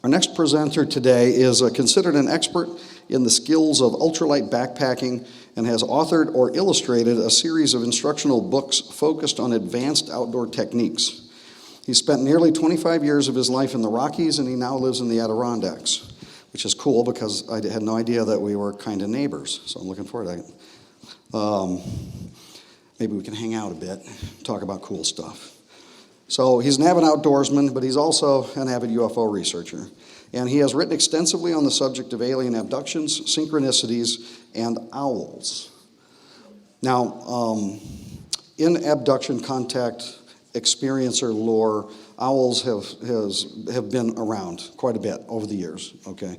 Our next presenter today is considered an expert in the skills of ultralight backpacking and has authored or illustrated a series of instructional books focused on advanced outdoor techniques. He spent nearly 25 years of his life in the Rockies, and he now lives in the Adirondacks, which is cool because I had no idea that we were kind of neighbors, so I'm looking forward to it. Maybe we can hang out a bit, talk about cool stuff. So he's an avid outdoorsman, but he's also an avid UFO researcher. And he has written extensively on the subject of alien abductions, synchronicities, and owls. Now, in abduction contact experiencer lore, owls have been around quite a bit over the years, okay?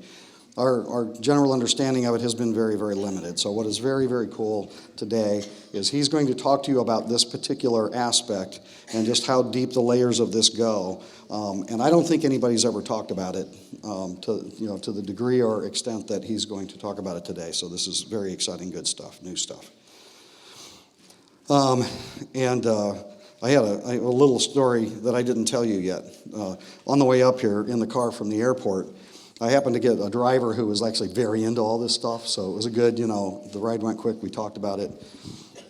Our general understanding of it has been very, very limited. So what is very, very cool today is he's going to talk to you about this particular aspect and just how deep the layers of this go. And I don't think anybody's ever talked about it to the degree or extent that he's going to talk about it today. So this is very exciting, good stuff, new stuff. I had a little story that I didn't tell you yet. On the way up here in the car from the airport, I happened to get a driver who was actually very into all this stuff, so it was a good, the ride went quick, we talked about it.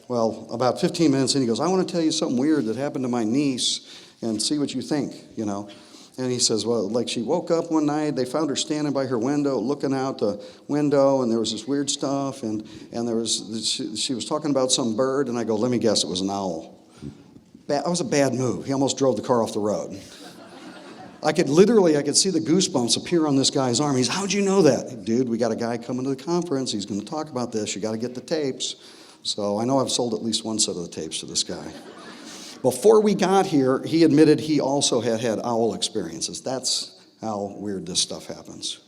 Well, about 15 minutes in, he goes, I want to tell you something weird that happened to my niece and see what you think, And he says, well, like she woke up one night, they found her standing by her window, looking out the window, and there was this weird stuff, and she was talking about some bird, and I go, let me guess, it was an owl. That was a bad move. He almost drove the car off the road. I could see the goosebumps appear on this guy's arm. He's, how'd you know that? Dude, we got a guy coming to the conference. He's going to talk about this. You got to get the tapes. So I know I've sold at least one set of the tapes to this guy. Before we got here, he admitted he also had owl experiences. That's how weird this stuff happens.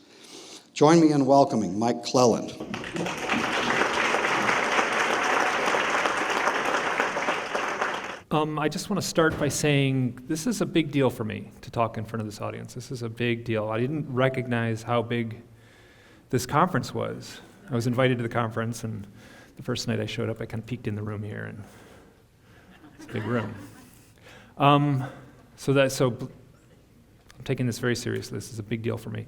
Join me in welcoming Mike Clelland. I just want to start by saying this is a big deal for me to talk in front of this audience. This is a big deal. I didn't recognize how big this conference was. I was invited to the conference, and the first night I showed up, I kind of peeked in the room here, and it's a big room. So I'm taking this very seriously. This is a big deal for me.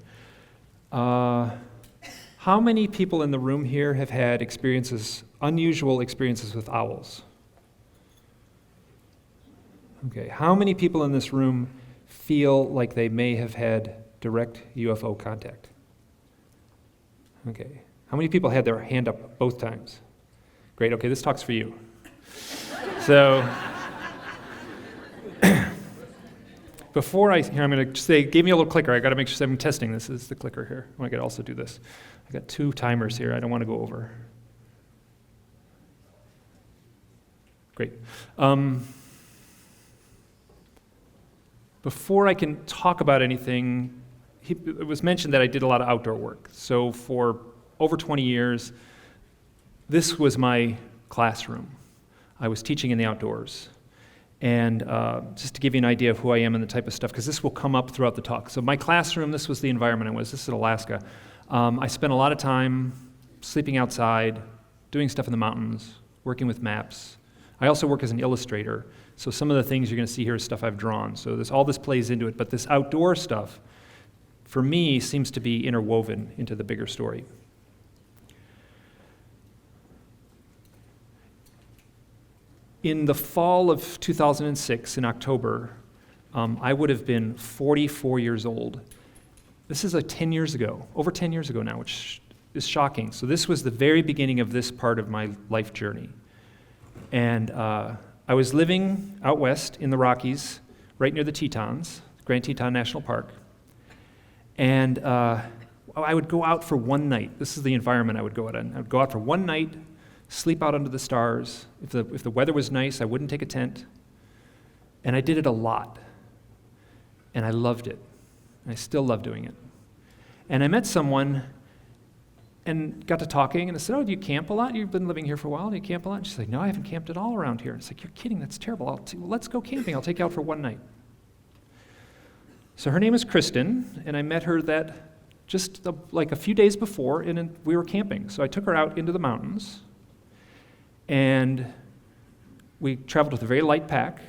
How many people in the room here have had unusual experiences with owls? Okay, how many people in this room feel like they may have had direct UFO contact? Okay, how many people had their hand up both times? Great, okay, this talk's for you. So, before I'm going to say, give me a little clicker. I got to make sure I'm testing this. This is the clicker here. I got to also do this. I got 2 timers here. I don't want to go over. Great. Before I can talk about anything, it was mentioned that I did a lot of outdoor work. So for over 20 years, this was my classroom. I was teaching in the outdoors. And just to give you an idea of who I am and the type of stuff, because this will come up throughout the talk. So my classroom, this was the environment I was. This is Alaska. I spent a lot of time sleeping outside, doing stuff in the mountains, working with maps. I also work as an illustrator. So some of the things you're going to see here is stuff I've drawn. So all this plays into it. But this outdoor stuff, for me, seems to be interwoven into the bigger story. In the fall of 2006, in October, I would have been 44 years old. This is like 10 years ago, over 10 years ago now, which is shocking. So this was the very beginning of this part of my life journey. And I was living out west in the Rockies, right near the Tetons, Grand Teton National Park. And I would go out for one night. This is the environment I would go out in. I would go out for one night, sleep out under the stars. If the weather was nice, I wouldn't take a tent. And I did it a lot. And I loved it. And I still love doing it. And I met someone and got to talking, and I said, oh, do you camp a lot? You've been living here for a while. Do you camp a lot? And she's like, no, I haven't camped at all around here. It's like, you're kidding. That's terrible. Well, let's go camping. I'll take you out for one night. So her name is Kristen, and I met her just like a few days before, and we were camping. So I took her out into the mountains, and we traveled with a very light pack,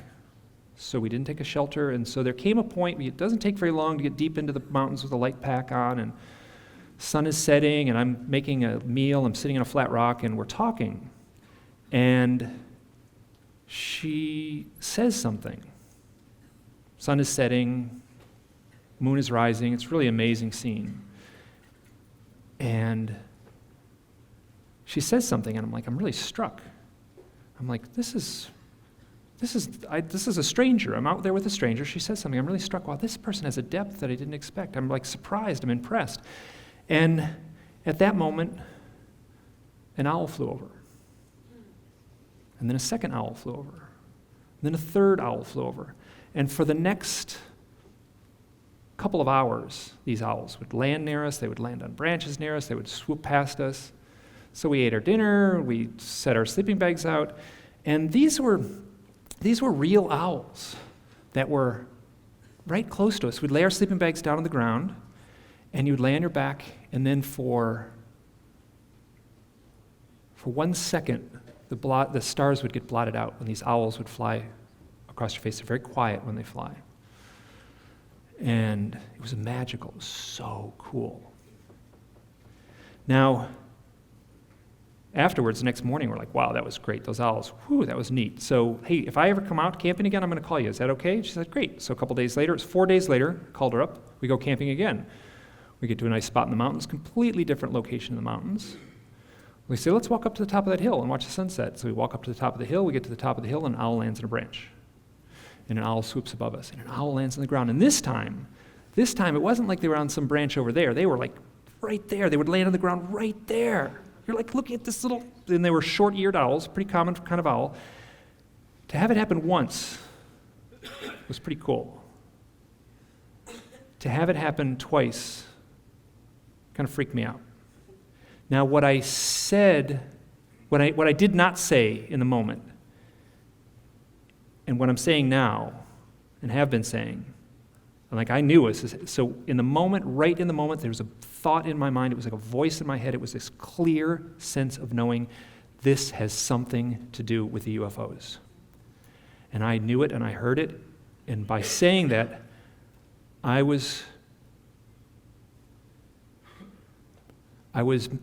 So we didn't take a shelter, and so there came a point, it doesn't take very long to get deep into the mountains with a light pack on, and sun is setting, and I'm making a meal, I'm sitting on a flat rock, and we're talking. And she says something. Sun is setting, moon is rising, it's a really amazing scene. And she says something, and I'm like, I'm really struck. I'm like, this is a stranger. I'm out there with a stranger. She says something. I'm really struck. Wow, this person has a depth that I didn't expect. I'm like surprised. I'm impressed. And at that moment, an owl flew over. And then a second owl flew over. And then a third owl flew over. And for the next couple of hours, these owls would land near us. They would land on branches near us. They would swoop past us. So we ate our dinner. We set our sleeping bags out. And these were real owls that were right close to us. We'd lay our sleeping bags down on the ground, and you'd lay on your back, and then for 1 second, the stars would get blotted out, and these owls would fly across your face. They're very quiet when they fly. And it was magical. It was so cool. Now, afterwards, the next morning, we're like, wow, that was great. Those owls, whew, that was neat. So, hey, if I ever come out camping again, I'm going to call you. Is that okay? She said, great. So a couple days later, it's 4 days later, called her up. We go camping again. We get to a nice spot in the mountains, completely different location in the mountains. We say, let's walk up to the top of that hill and watch the sunset. So we walk up to the top of the hill. We get to the top of the hill, and an owl lands in a branch. And an owl swoops above us, and an owl lands on the ground. And this time, it wasn't like they were on some branch over there. They were like right there. They would land on the ground right there. You're like, look at this little, and they were short-eared owls, pretty common kind of owl. To have it happen once was pretty cool. To have it happen twice kind of freaked me out. Now, what I said, what I did not say in the moment, and what I'm saying now, and have been saying, and like I knew it, so in the moment, right in the moment, there was a thought in my mind, it was like a voice in my head, it was this clear sense of knowing this has something to do with the UFOs. And I knew it and I heard it, and by saying that, I was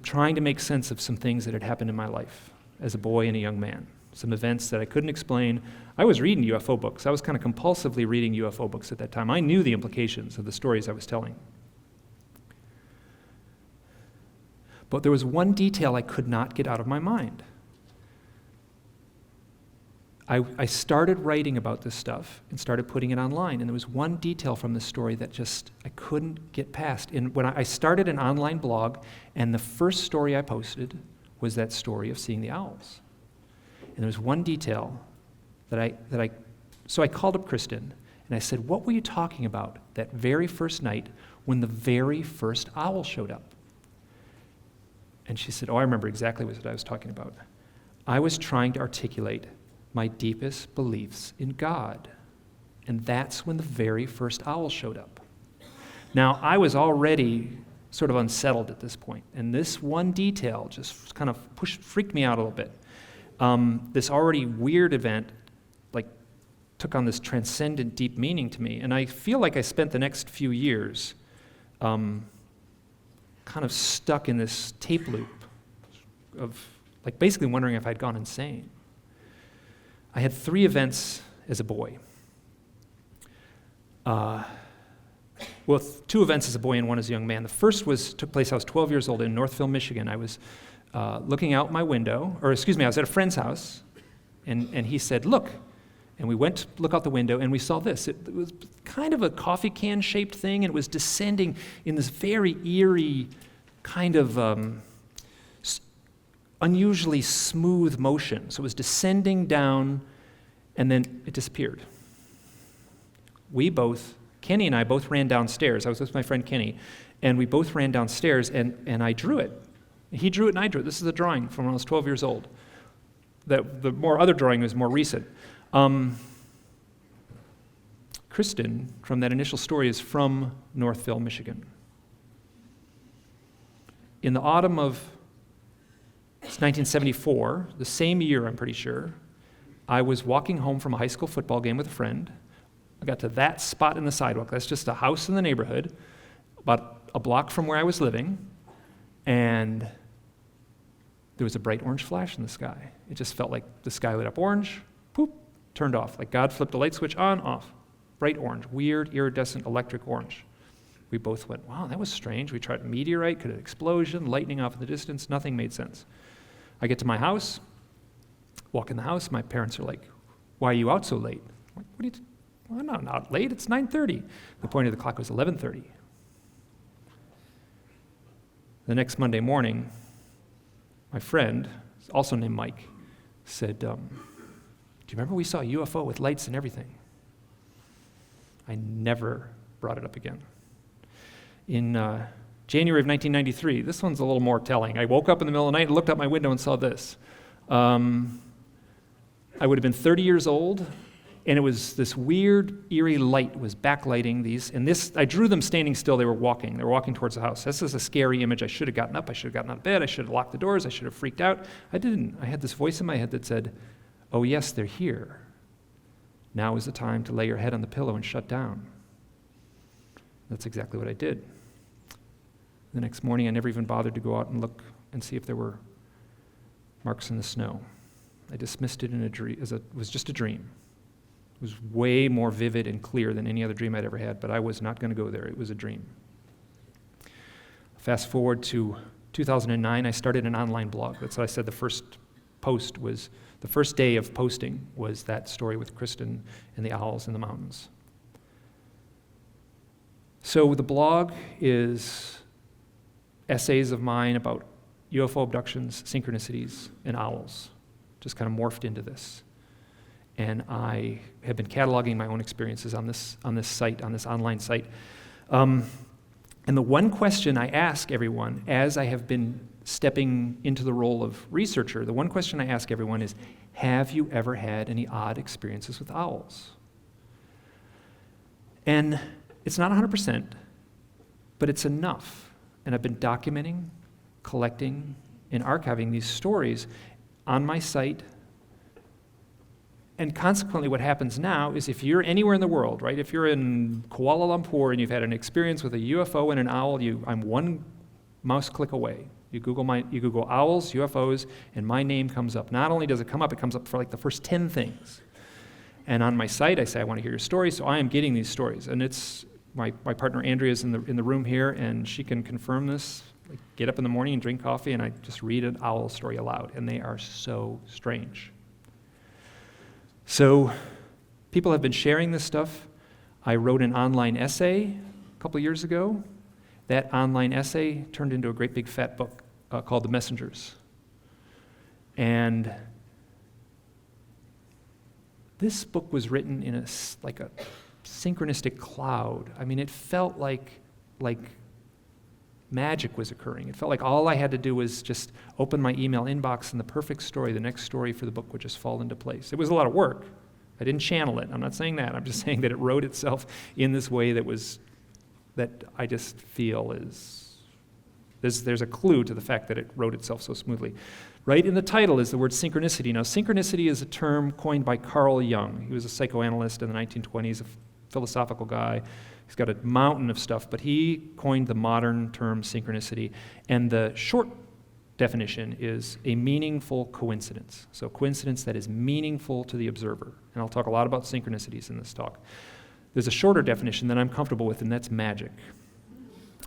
trying to make sense of some things that had happened in my life as a boy and a young man, some events that I couldn't explain. I was reading UFO books. I was kind of compulsively reading UFO books at that time. I knew the implications of the stories I was telling. But there was one detail I could not get out of my mind. I started writing about this stuff and started putting it online, and there was one detail from the story that just I couldn't get past. And when I started an online blog, and the first story I posted was that story of seeing the owls. And there was one detail so I called up Kristen, and I said, what were you talking about that very first night when the very first owl showed up? And she said, I remember exactly what I was talking about. I was trying to articulate my deepest beliefs in God. And that's when the very first owl showed up. Now, I was already sort of unsettled at this point, and this one detail just kind of freaked me out a little bit. This already weird event took on this transcendent deep meaning to me, and I feel like I spent the next few years kind of stuck in this tape loop of basically wondering if I'd gone insane. I had 3 events as a boy. 2 events as a boy and 1 as a young man. The first took place, I was 12 years old in Southfield, Michigan. I was looking out my window, I was at a friend's house, and he said, look. And we went to look out the window, and we saw this. It was kind of a coffee can-shaped thing, and it was descending in this very eerie kind of unusually smooth motion. So it was descending down, and then it disappeared. Kenny and I both ran downstairs. I was with my friend Kenny, and we both ran downstairs, and I drew it. He drew it, and I drew it. This is a drawing from when I was 12 years old. The other drawing was more recent. Kristen, from that initial story, is from Southfield, Michigan. In the autumn of 1974, the same year, I'm pretty sure, I was walking home from a high school football game with a friend. I got to that spot in the sidewalk. That's just a house in the neighborhood, about a block from where I was living, and there was a bright orange flash in the sky. It just felt like the sky lit up orange, poop, turned off. Like God flipped a light switch on, off. Bright orange, weird, iridescent, electric orange. We both went, wow, that was strange. We tried meteorite, could an explosion, lightning off in the distance, nothing made sense. I get to my house, walk in the house, my parents are like, why are you out so late? I'm like, what are you, well, I'm not out late, it's 9:30. The point of the clock was 11:30. The next Monday morning, my friend, also named Mike, said, do you remember we saw a UFO with lights and everything? I never brought it up again. In January of 1993, this one's a little more telling. I woke up in the middle of the night and looked out my window and saw this. I would have been 30 years old, and it was this weird, eerie light was backlighting these. And this, I drew them standing still. They were walking towards the house. This is a scary image. I should have gotten up. I should have gotten out of bed. I should have locked the doors. I should have freaked out. I didn't. I had this voice in my head that said, oh yes, they're here. Now is the time to lay your head on the pillow and shut down. That's exactly what I did. The next morning, I never even bothered to go out and look and see if there were marks in the snow. I dismissed it in a dream as it was just a dream. It was way more vivid and clear than any other dream I'd ever had, but I was not going to go there. It was a dream. Fast forward to 2009, I started an online blog. That's what I said the first day of posting was that story with Kristen and the owls in the mountains. So the blog is essays of mine about UFO abductions, synchronicities, and owls. Just kind of morphed into this. And I have been cataloging my own experiences on this site, on this online site. And the one question I ask everyone as I have been stepping into the role of researcher, the one question I ask everyone is, have you ever had any odd experiences with owls? And it's not 100%, but it's enough. And I've been documenting, collecting, and archiving these stories on my site. And consequently, what happens now is if you're anywhere in the world, right? If you're in Kuala Lumpur and you've had an experience with a UFO and an owl, I'm one mouse click away. You Google owls, UFOs, and my name comes up. Not only does it come up, it comes up for like the first 10 things. And on my site, I say, I want to hear your story, so I am getting these stories. And it's my partner Andrea is in the room here, and she can confirm this. I get up in the morning and drink coffee, and I just read an owl story aloud, and they are so strange. So people have been sharing this stuff. I wrote an online essay a couple years ago. That online essay turned into a great big fat book called The Messengers. And this book was written in a synchronistic cloud. I mean, it felt like magic was occurring. It felt like all I had to do was just open my email inbox and the perfect story, the next story for the book would just fall into place. It was a lot of work. I didn't channel it. I'm not saying that. I'm just saying that it wrote itself in this way that I just feel is, there's a clue to the fact that it wrote itself so smoothly. Right in the title is the word synchronicity. Now, synchronicity is a term coined by Carl Jung. He was a psychoanalyst in the 1920s, a philosophical guy. He's got a mountain of stuff, but he coined the modern term synchronicity. And the short definition is a meaningful coincidence. So coincidence that is meaningful to the observer. And I'll talk a lot about synchronicities in this talk. There's a shorter definition that I'm comfortable with, and that's magic.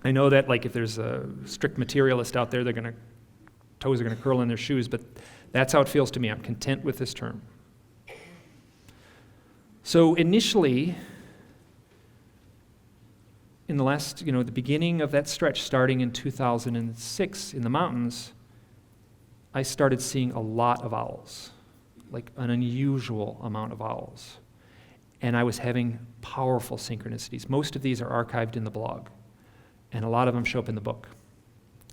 I know that if there's a strict materialist out there, toes are going to curl in their shoes, but that's how it feels to me. I'm content with this term. So initially, in the beginning of that stretch, starting in 2006 in the mountains, I started seeing a lot of owls, like an unusual amount of owls. And I was having powerful synchronicities. Most of these are archived in the blog, and a lot of them show up in the book.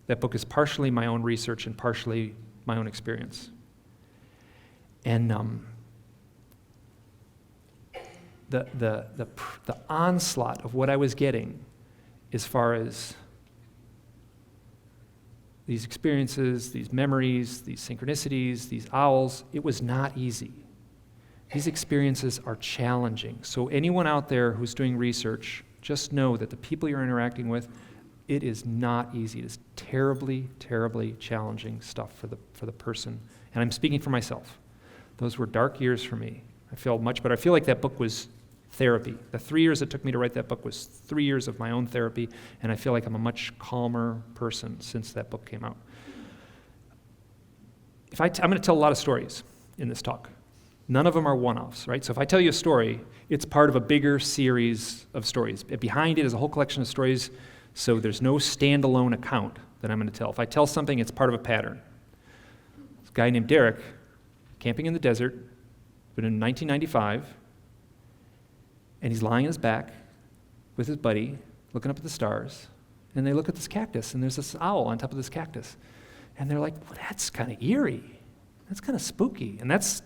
That book is partially my own research and partially my own experience. And the onslaught of what I was getting as far as these experiences, these memories, these synchronicities, these owls, it was not easy. These experiences are challenging. So anyone out there who's doing research, just know that the people you're interacting with, it is not easy. It is terribly, terribly challenging stuff for the person. And I'm speaking for myself. Those were dark years for me. I feel much better. I feel like that book was therapy. The 3 years it took me to write that book was 3 years of my own therapy, and I feel like I'm a much calmer person since that book came out. I'm going to tell a lot of stories in this talk. None of them are one-offs, right? So if I tell you a story, it's part of a bigger series of stories. Behind it is a whole collection of stories, so there's no standalone account that I'm going to tell. If I tell something, it's part of a pattern. This guy named Derek, camping in the desert, but in 1995, and he's lying on his back with his buddy, looking up at the stars, and they look at this cactus, and there's this owl on top of this cactus. And they're like, well, that's kind of eerie. That's kind of spooky. And that's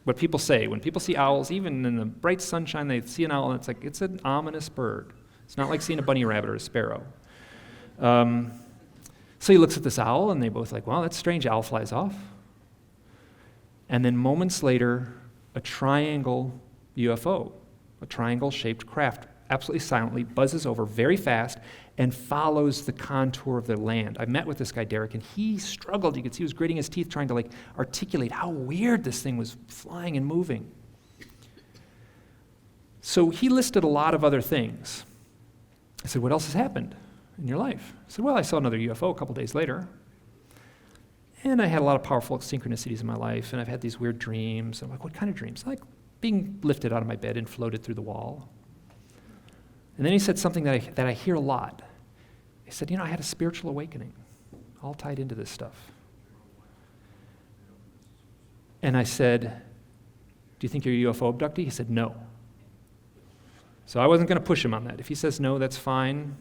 what people say. When people see owls, even in the bright sunshine, they see an owl, and it's like, it's an ominous bird. It's not like seeing a bunny rabbit or a sparrow. So he looks at this owl, and they both like, well, that's strange. Owl flies off. And then moments later, a triangle UFO, a triangle-shaped craft, absolutely silently buzzes over very fast and follows the contour of the land. I met with this guy, Derek, and he struggled. You could see he was gritting his teeth trying to articulate how weird this thing was flying and moving. So he listed a lot of other things. I said, what else has happened in your life? I said, well, I saw another UFO a couple days later. And I had a lot of powerful synchronicities in my life, and I've had these weird dreams. I'm like, what kind of dreams? Like being lifted out of my bed and floated through the wall. And then he said something that I hear a lot. He said, I had a spiritual awakening, all tied into this stuff. And I said, do you think you're a UFO abductee? He said, no. So I wasn't going to push him on that. If he says no, that's fine.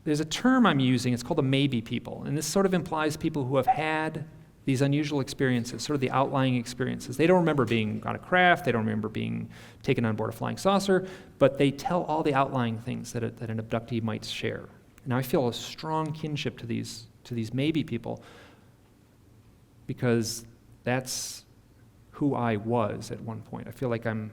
There's a term I'm using, it's called the maybe people. And this sort of implies people who have had these unusual experiences, sort of the outlying experiences. They don't remember being on a craft, they don't remember being taken on board a flying saucer, but they tell all the outlying things that an abductee might share. Now I feel a strong kinship to these maybe people because that's who I was at one point. I feel like I'm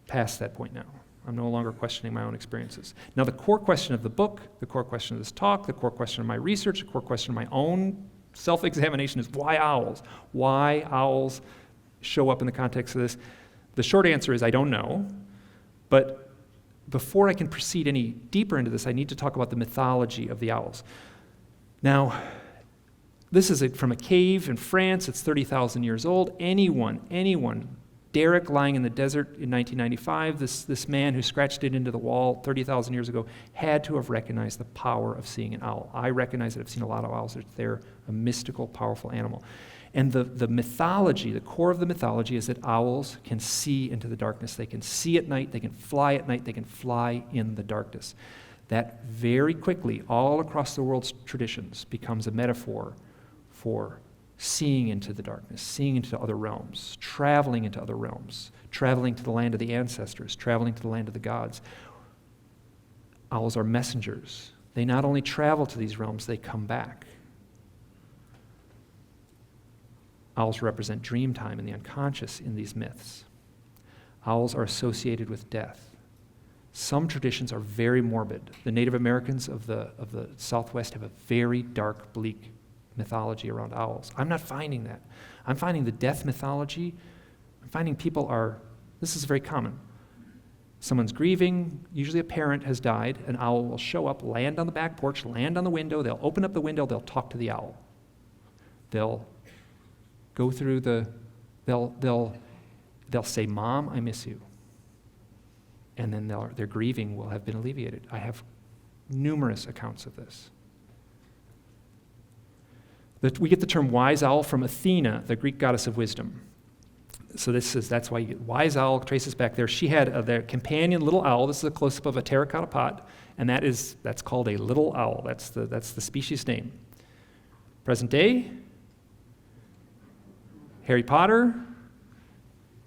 past that point now. I'm no longer questioning my own experiences. Now the core question of the book, the core question of this talk, the core question of my research, the core question of my own self-examination is why owls? Why owls show up in the context of this? The short answer is I don't know, but before I can proceed any deeper into this, I need to talk about the mythology of the owls. Now, this is from a cave in France. It's 30,000 years old. Anyone, Derek lying in the desert in 1995, this man who scratched it into the wall 30,000 years ago, had to have recognized the power of seeing an owl. I recognize that I've seen a lot of owls. They're a mystical, powerful animal. And the mythology, the core of the mythology is that owls can see into the darkness. They can see at night, they can fly at night, they can fly in the darkness. That very quickly, all across the world's traditions, becomes a metaphor for seeing into the darkness, seeing into other realms, traveling into other realms, traveling to the land of the ancestors, traveling to the land of the gods. Owls are messengers. They not only travel to these realms, they come back. Owls represent dream time and the unconscious in these myths. Owls are associated with death. Some traditions are very morbid. The Native Americans of the Southwest have a very dark, bleak mythology around owls. I'm not finding that. I'm finding the death mythology. I'm finding this is very common. Someone's grieving, usually a parent has died, an owl will show up, land on the back porch, land on the window, they'll open up the window, they'll talk to the owl. They'll go through they'll say, Mom, I miss you. And then their grieving will have been alleviated. I have numerous accounts of this. We get the term wise owl from Athena, the Greek goddess of wisdom. So that's why you get wise owl, traces back there. She had their companion little owl. This is a close-up of a terracotta pot, and that's called a little owl. That's the species name. Present day, Harry Potter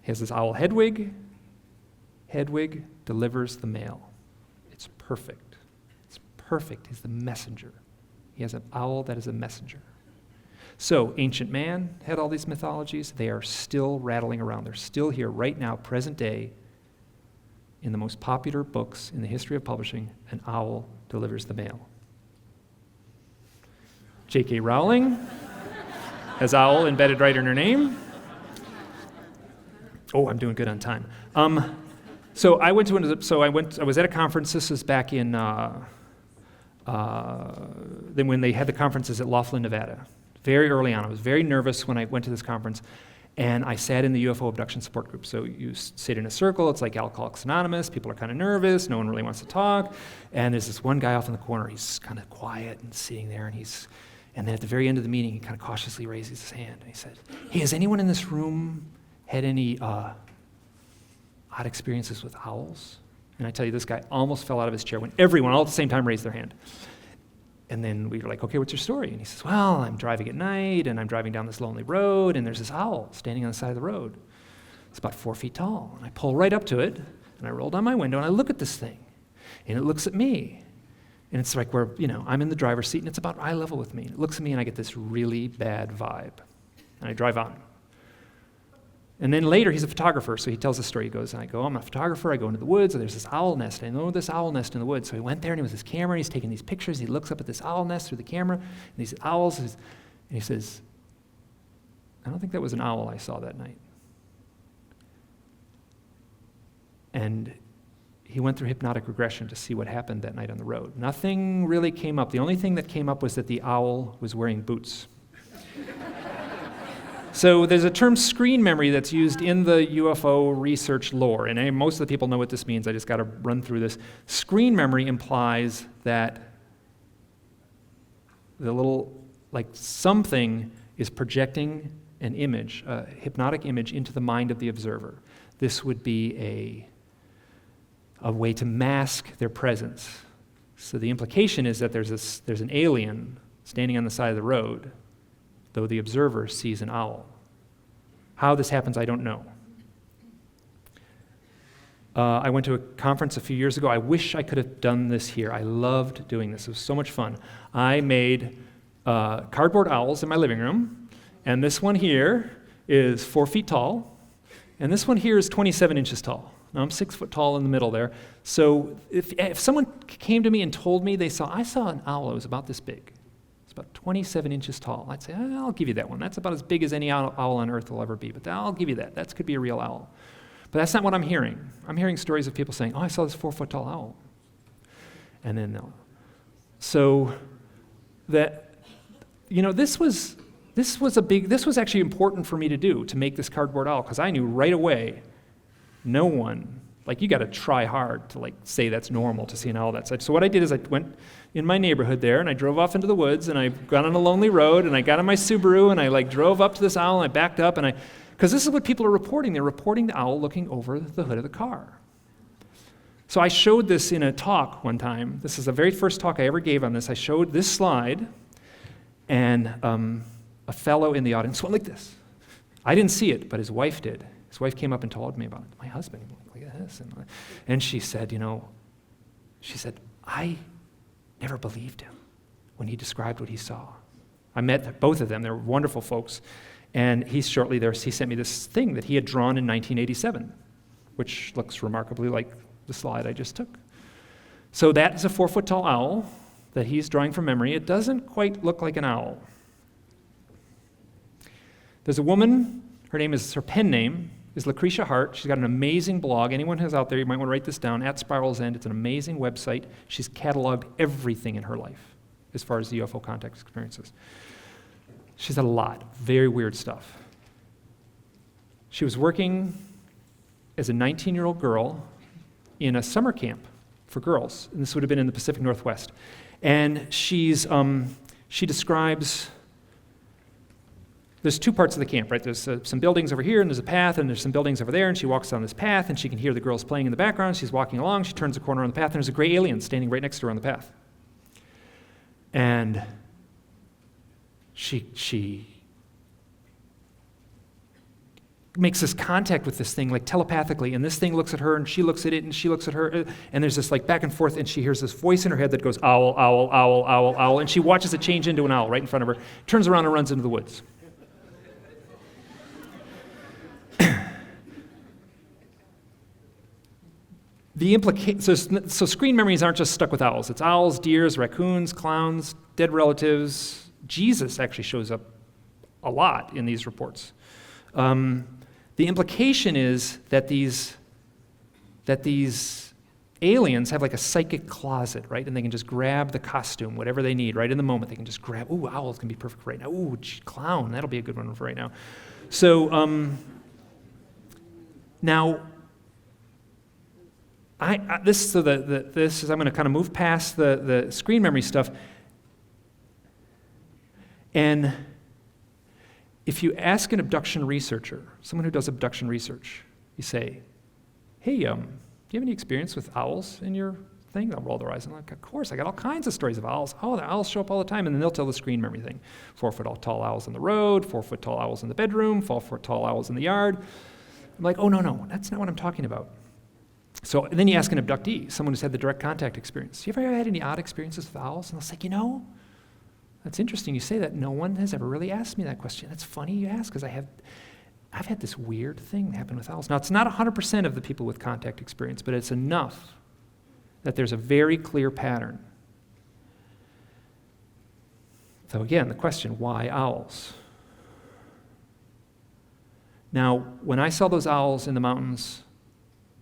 has this owl Hedwig. Hedwig delivers the mail. It's perfect. It's perfect. He's the messenger. He has an owl that is a messenger. So ancient man had all these mythologies. They are still rattling around. They're still here right now, present day. In the most popular books in the history of publishing, an owl delivers the mail. J.K. Rowling has owl embedded right in her name. Oh, I'm doing good on time. So I was at a conference. This was back in then when they had the conferences at Laughlin, Nevada. Very early on. I was very nervous when I went to this conference, and I sat in the UFO abduction support group. So you sit in a circle. It's like Alcoholics Anonymous. People are kind of nervous. No one really wants to talk. And there's this one guy off in the corner. He's kind of quiet and sitting there, and then at the very end of the meeting, he kind of cautiously raises his hand, and he said, "Hey, has anyone in this room had any odd experiences with owls?" And I tell you, this guy almost fell out of his chair when everyone all at the same time raised their hand. And then we were like, "Okay, what's your story?" And he says, "Well, I'm driving at night, and I'm driving down this lonely road, and there's this owl standing on the side of the road. It's about 4 feet tall. And I pull right up to it, and I roll down my window, and I look at this thing, and it looks at me. And it's like I'm in the driver's seat, and it's about eye level with me. And it looks at me, and I get this really bad vibe. And I drive on. And then later, he's a photographer, so he tells the story. He goes, and I go, I'm a photographer. I go into the woods, and there's this owl nest. I know this owl nest in the woods. So he went there, and he was his camera, and he's taking these pictures. He looks up at this owl nest through the camera, and these owls, and he says, I don't think that was an owl I saw that night. And he went through hypnotic regression to see what happened that night on the road. Nothing really came up. The only thing that came up was that the owl was wearing boots. So there's a term screen memory that's used in the UFO research lore, and most of the people know what this means. I just got to run through this. Screen memory implies that something is projecting an image, a hypnotic image, into the mind of the observer. This would be a way to mask their presence. So the implication is that there's an alien standing on the side of the road, though the observer sees an owl. How this happens, I don't know. I went to a conference a few years ago. I wish I could have done this here. I loved doing this. It was so much fun. I made cardboard owls in my living room, and this one here is 4 feet tall, and this one here is 27 inches tall. Now, I'm 6 foot tall in the middle there. So if someone came to me and told me I saw an owl that was about this big, it's about 27 inches tall, I'd say, I'll give you that one. That's about as big as any owl on earth will ever be, but I'll give you that. That could be a real owl. But that's not what I'm hearing. I'm hearing stories of people saying, I saw this 4 foot tall owl. And then this was actually important for me to do, to make this cardboard owl, because I knew right away, no one, you got to try hard to say that's normal to see an owl that size. So what I did is I went in my neighborhood there, and I drove off into the woods, and I got on a lonely road, and I got on my Subaru, and I drove up to this owl, and I backed up, because this is what people are reporting. They're reporting the owl looking over the hood of the car. So I showed this in a talk one time. This is the very first talk I ever gave on this. I showed this slide, and a fellow in the audience went like this. I didn't see it, but his wife did. His wife came up and told me about it. My husband, look at this. And she said, I never believed him when he described what he saw. I met both of them. They're wonderful folks. And he sent me this thing that he had drawn in 1987, which looks remarkably like the slide I just took. So that is a 4 foot tall owl that he's drawing from memory. It doesn't quite look like an owl. There's a woman, her pen name is Lucretia Hart. She's got an amazing blog. Anyone who's out there, you might want to write this down, at Spiral's End. It's an amazing website. She's cataloged everything in her life as far as the UFO contact experiences. She's had a lot, very weird stuff. She was working as a 19-year-old girl in a summer camp for girls, and this would have been in the Pacific Northwest. And she describes, there's two parts of the camp, right? There's some buildings over here, and there's a path, and there's some buildings over there, and she walks down this path, and she can hear the girls playing in the background. She's walking along, she turns a corner on the path, and there's a gray alien standing right next to her on the path. And she makes this contact with this thing, like telepathically, and this thing looks at her, and she looks at it, and she looks at her, and there's this like back and forth, and she hears this voice in her head that goes, owl, owl, owl, owl, owl, and she watches it change into an owl right in front of her, turns around and runs into the woods. So screen memories aren't just stuck with owls. It's owls, deers, raccoons, clowns, dead relatives. Jesus actually shows up a lot in these reports. The implication is that these aliens have like a psychic closet, right? And they can just grab the costume, whatever they need, right in the moment. They can just grab, ooh, owl's gonna be perfect right now. Ooh, clown, that'll be a good one for right now. So now, I'm going to kind of move past the screen memory stuff. And if you ask an abduction researcher, someone who does abduction research, you say, hey, do you have any experience with owls in your thing? They'll roll their eyes and I'm like, of course, I got all kinds of stories of owls. Oh, the owls show up all the time. And then they'll tell the screen memory thing. 4-foot tall owls on the road, 4-foot tall owls in the bedroom, 4-foot tall owls in the yard. I'm like, oh, no, that's not what I'm talking about. So and then you ask an abductee, someone who's had the direct contact experience. You ever had any odd experiences with owls? And they'll say, that's interesting you say that. No one has ever really asked me that question. That's funny you ask, because I've had this weird thing happen with owls. Now, it's not 100% of the people with contact experience, but it's enough that there's a very clear pattern. So again, the question, why owls? Now, when I saw those owls in the mountains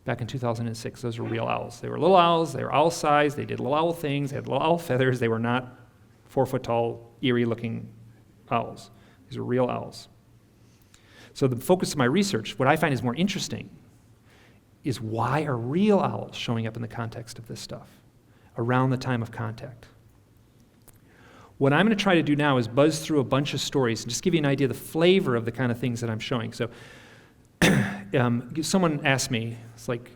back in 2006, those were real owls. They were little owls, they were owl sized, they did little owl things, they had little owl feathers, they were not 4-foot tall, eerie looking owls. These are real owls. So the focus of my research, what I find is more interesting, is why are real owls showing up in the context of this stuff around the time of contact? What I'm going to try to do now is buzz through a bunch of stories and just give you an idea of the flavor of the kind of things that I'm showing. So someone asked me, it's like,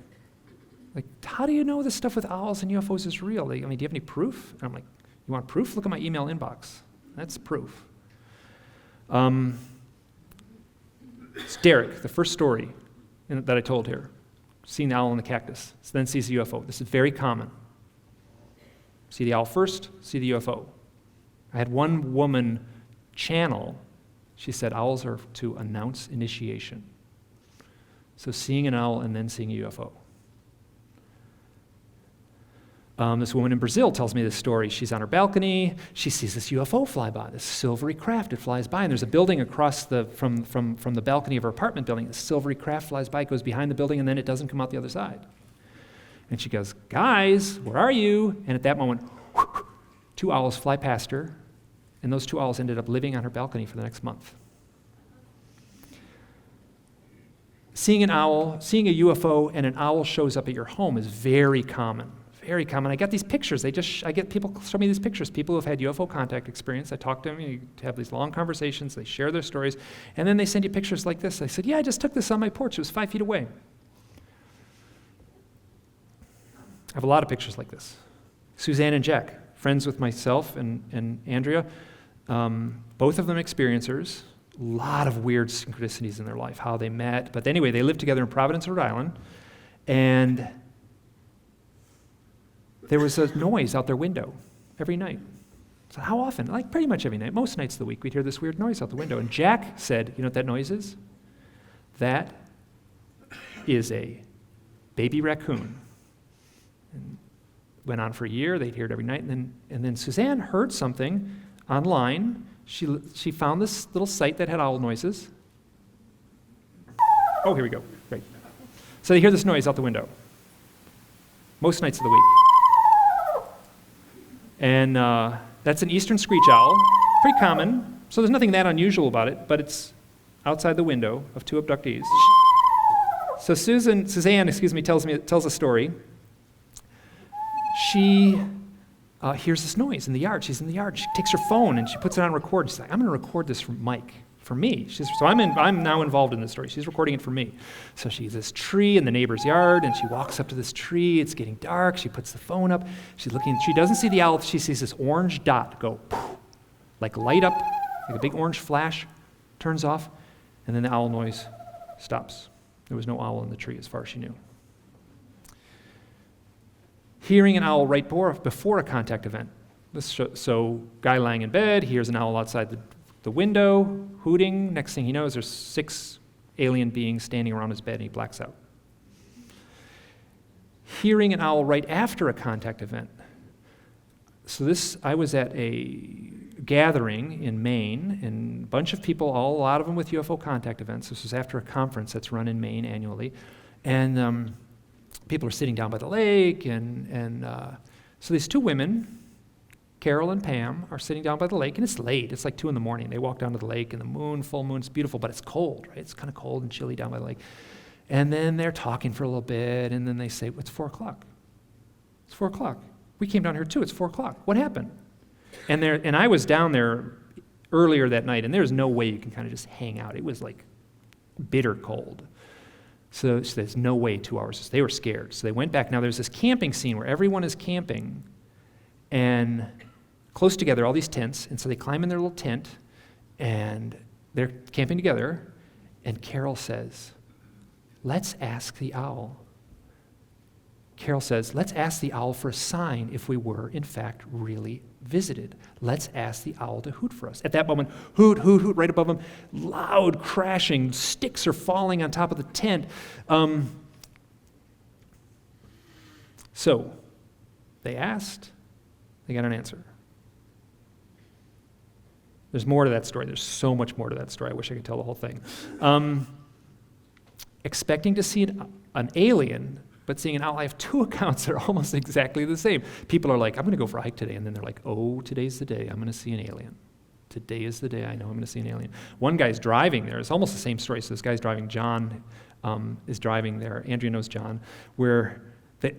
how do you know this stuff with owls and UFOs is real? Do you have any proof? And I'm like, you want proof? Look at my email inbox. That's proof. It's Derek, the first story that I told here. Seeing the owl in the cactus, then sees the UFO. This is very common. See the owl first, see the UFO. I had one woman channel, she said owls are to announce initiation. So seeing an owl and then seeing a UFO. This woman in Brazil tells me this story. She's on her balcony. She sees this UFO fly by, this silvery craft. It flies by, and there's a building across from the balcony of her apartment building. This silvery craft flies by, it goes behind the building, and then it doesn't come out the other side. And she goes, guys, where are you? And at that moment, 2 owls fly past her, and those 2 owls ended up living on her balcony for the next month. Seeing an owl, seeing a UFO, and an owl shows up at your home is very common. Very common. I get these pictures. I get people show me these pictures. People who have had UFO contact experience. I talk to them. You have these long conversations. They share their stories, and then they send you pictures like this. I said, "Yeah, I just took this on my porch. It was 5 feet away." I have a lot of pictures like this. Suzanne and Jack, friends with myself and Andrea, both of them experiencers. A lot of weird synchronicities in their life, how they met. But anyway, they lived together in Providence, Rhode Island, and there was a noise out their window every night. So how often? Like pretty much every night. Most nights of the week, we'd hear this weird noise out the window. And Jack said, you know what that noise is? That is a baby raccoon. And went on for a year. They'd hear it every night. And then Suzanne heard something online. She found this little site that had owl noises. Oh, here we go. Great. So they hear this noise out the window. Most nights of the week. And that's an eastern screech owl, pretty common. So there's nothing that unusual about it, but it's outside the window of 2 abductees. So Suzanne, tells a story. She hears this noise in the yard. She's in the yard. She takes her phone and she puts it on record. She's like, I'm going to record this for Mike. For me. So I'm now involved in this story. She's recording it for me. So she sees this tree in the neighbor's yard, and she walks up to this tree. It's getting dark. She puts the phone up. She's looking. She doesn't see the owl. She sees this orange dot go, like light up, like a big orange flash, turns off, and then the owl noise stops. There was no owl in the tree as far as she knew. Hearing an owl right before a contact event. So guy lying in bed, hears an owl outside the window, hooting. Next thing he knows, there's 6 alien beings standing around his bed, and he blacks out. Hearing an owl right after a contact event. So I was at a gathering in Maine, and a bunch of people, a lot of them with UFO contact events. This was after a conference that's run in Maine annually. And people are sitting down by the lake, and so these 2 women, Carol and Pam, are sitting down by the lake, and it's late. It's like 2 in. They walk down to the lake, and the moon, full moon's beautiful, but it's cold, right? It's kind of cold and chilly down by the lake. And then they're talking for a little bit, and then they say, it's 4 o'clock. It's 4 o'clock. We came down here too. It's 4 o'clock. What happened? And I was down there earlier that night, and there's no way you can kind of just hang out. It was like bitter cold. So there's no way 2 hours. They were scared. So they went back. Now there's this camping scene where everyone is camping, and close together, all these tents. And so they climb in their little tent, and they're camping together. And Carol says, let's ask the owl. Carol says, let's ask the owl for a sign if we were, in fact, really visited. Let's ask the owl to hoot for us. At that moment, hoot, hoot, hoot, right above them, loud crashing, sticks are falling on top of the tent. So they asked, they got an answer. There's more to that story. There's so much more to that story. I wish I could tell the whole thing. Expecting to see an alien, but seeing an owl. I have 2 accounts that are almost exactly the same. People are like, I'm going to go for a hike today. And then they're like, oh, today's the day. I'm going to see an alien. Today is the day I know I'm going to see an alien. One guy's driving there. It's almost the same story. So this guy's driving. John is driving there. Andrea knows John. Where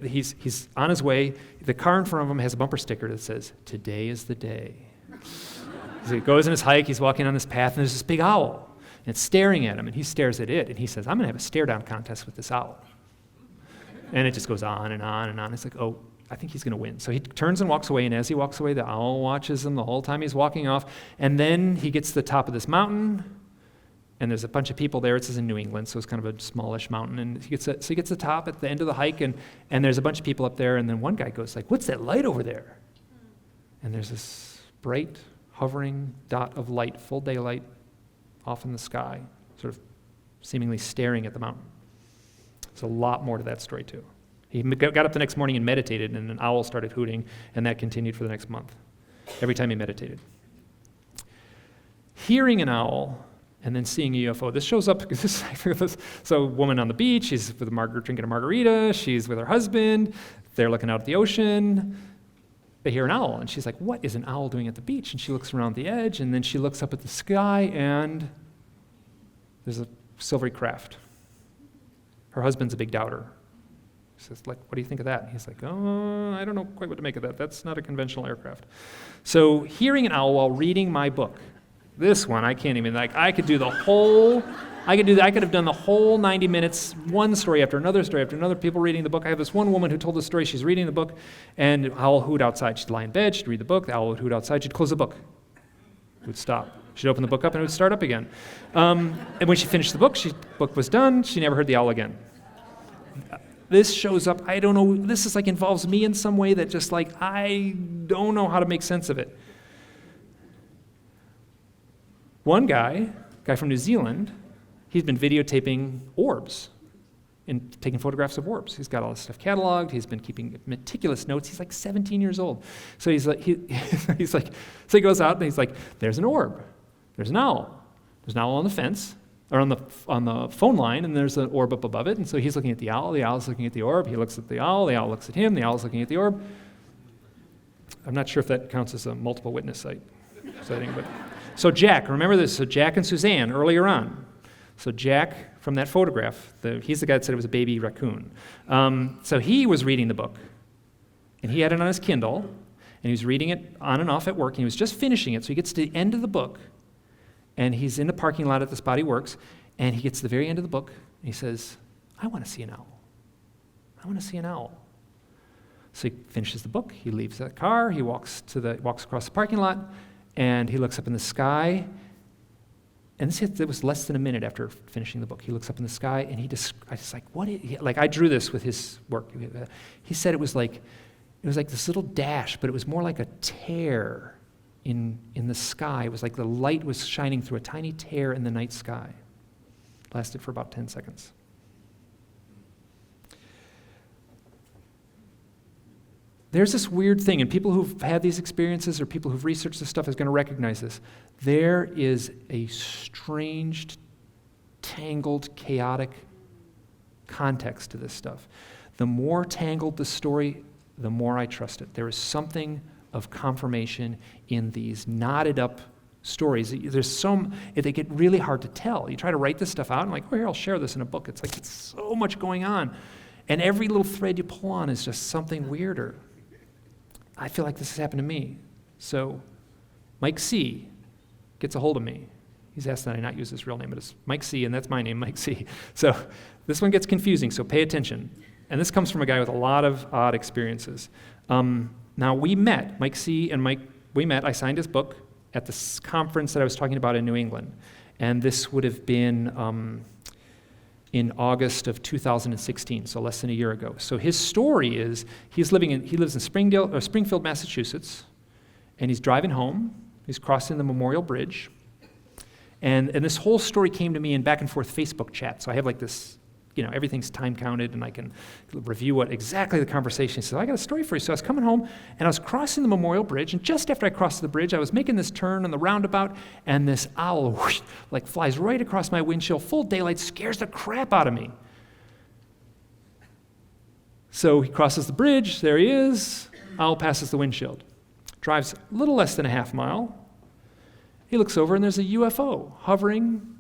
he's on his way. The car in front of him has a bumper sticker that says, today is the day. So he goes on his hike. He's walking on this path, and there's this big owl. And it's staring at him, and he stares at it. And he says, I'm going to have a stare-down contest with this owl. And it just goes on and on and on. It's like, oh, I think he's going to win. So he turns and walks away, and as he walks away, the owl watches him the whole time he's walking off. And then he gets to the top of this mountain, and there's a bunch of people there. It's in New England, so it's kind of a smallish mountain. And he gets to the top at the end of the hike, and there's a bunch of people up there. And then one guy goes like, what's that light over there? And there's this bright, hovering dot of light, full daylight, off in the sky, sort of seemingly staring at the mountain. There's a lot more to that story, too. He got up the next morning and meditated, and an owl started hooting, and that continued for the next month, every time he meditated. Hearing an owl and then seeing a UFO. This shows up because so a woman on the beach, she's with drinking a margarita, she's with her husband, they're looking out at the ocean, they hear an owl, and she's like, what is an owl doing at the beach? And she looks around the edge, and then she looks up at the sky, and there's a silvery craft. Her husband's a big doubter. He says, like, what do you think of that? And he's like, oh, I don't know quite what to make of that. That's not a conventional aircraft. So hearing an owl while reading my book, this one, I can't even, I could have done the whole 90 minutes, one story after another, people reading the book. I have this one woman who told the story, she's reading the book, and the owl would hoot outside. She'd lie in bed, she'd read the book, the owl would hoot outside, she'd close the book. It would stop. She'd open the book up, and it would start up again. And when she finished the book was done, she never heard the owl again. This shows up, I don't know, this is involves me in some way that just I don't know how to make sense of it. One guy from New Zealand, he's been videotaping orbs and taking photographs of orbs. He's got all this stuff cataloged. He's been keeping meticulous notes. He's 17 years old. So so he goes out and he's like, there's an orb. There's an owl. There's an owl on the fence, or on the phone line, and there's an orb up above it. And so he's looking at the owl. The owl's looking at the orb. He looks at the owl looks at him. The owl's looking at the orb. I'm not sure if that counts as a multiple witness sighting, but so Jack, remember this, so Jack and Suzanne earlier on. So Jack, from that photograph, he's the guy that said it was a baby raccoon. So he was reading the book, and he had it on his Kindle, and he was reading it on and off at work, and he was just finishing it, so he gets to the end of the book, and he's in the parking lot at the spot he works, and he gets to the very end of the book, and he says, I want to see an owl. I want to see an owl. So he finishes the book, he leaves that car, he walks across the parking lot, and he looks up in the sky, and it was less than a minute after finishing the book. He looks up in the sky, and I was like, what? Like, I drew this with his work. He said it was like this little dash, but it was more like a tear in the sky. It was like the light was shining through a tiny tear in the night sky. Lasted for about 10 seconds. There's this weird thing, and people who've had these experiences or people who've researched this stuff is going to recognize this. There is a strange, tangled, chaotic context to this stuff. The more tangled the story, the more I trust it. There is something of confirmation in these knotted up stories. They get really hard to tell. You try to write this stuff out, and here, I'll share this in a book. It's like, it's so much going on. And every little thread you pull on is just something weirder. I feel like this has happened to me. So Mike C. gets a hold of me. He's asked that I not use his real name, but it's Mike C., and that's my name, Mike C. So this one gets confusing, so pay attention. And this comes from a guy with a lot of odd experiences. Now, we met, Mike C. and Mike, we met. I signed his book at this conference that I was talking about in New England. And this would have been in August of 2016, so less than a year ago. So his story is, he lives in Springfield, Massachusetts, and he's driving home. He's crossing the Memorial Bridge. And this whole story came to me in back and forth Facebook chat. So I have this, everything's time counted, and I can review what exactly the conversation is. So I got a story for you. So I was coming home, and I was crossing the Memorial Bridge, and just after I crossed the bridge, I was making this turn on the roundabout, and this owl whoosh, flies right across my windshield, full daylight, scares the crap out of me. So he crosses the bridge, there he is, owl passes the windshield. Drives a little less than a half mile. He looks over, and there's a UFO hovering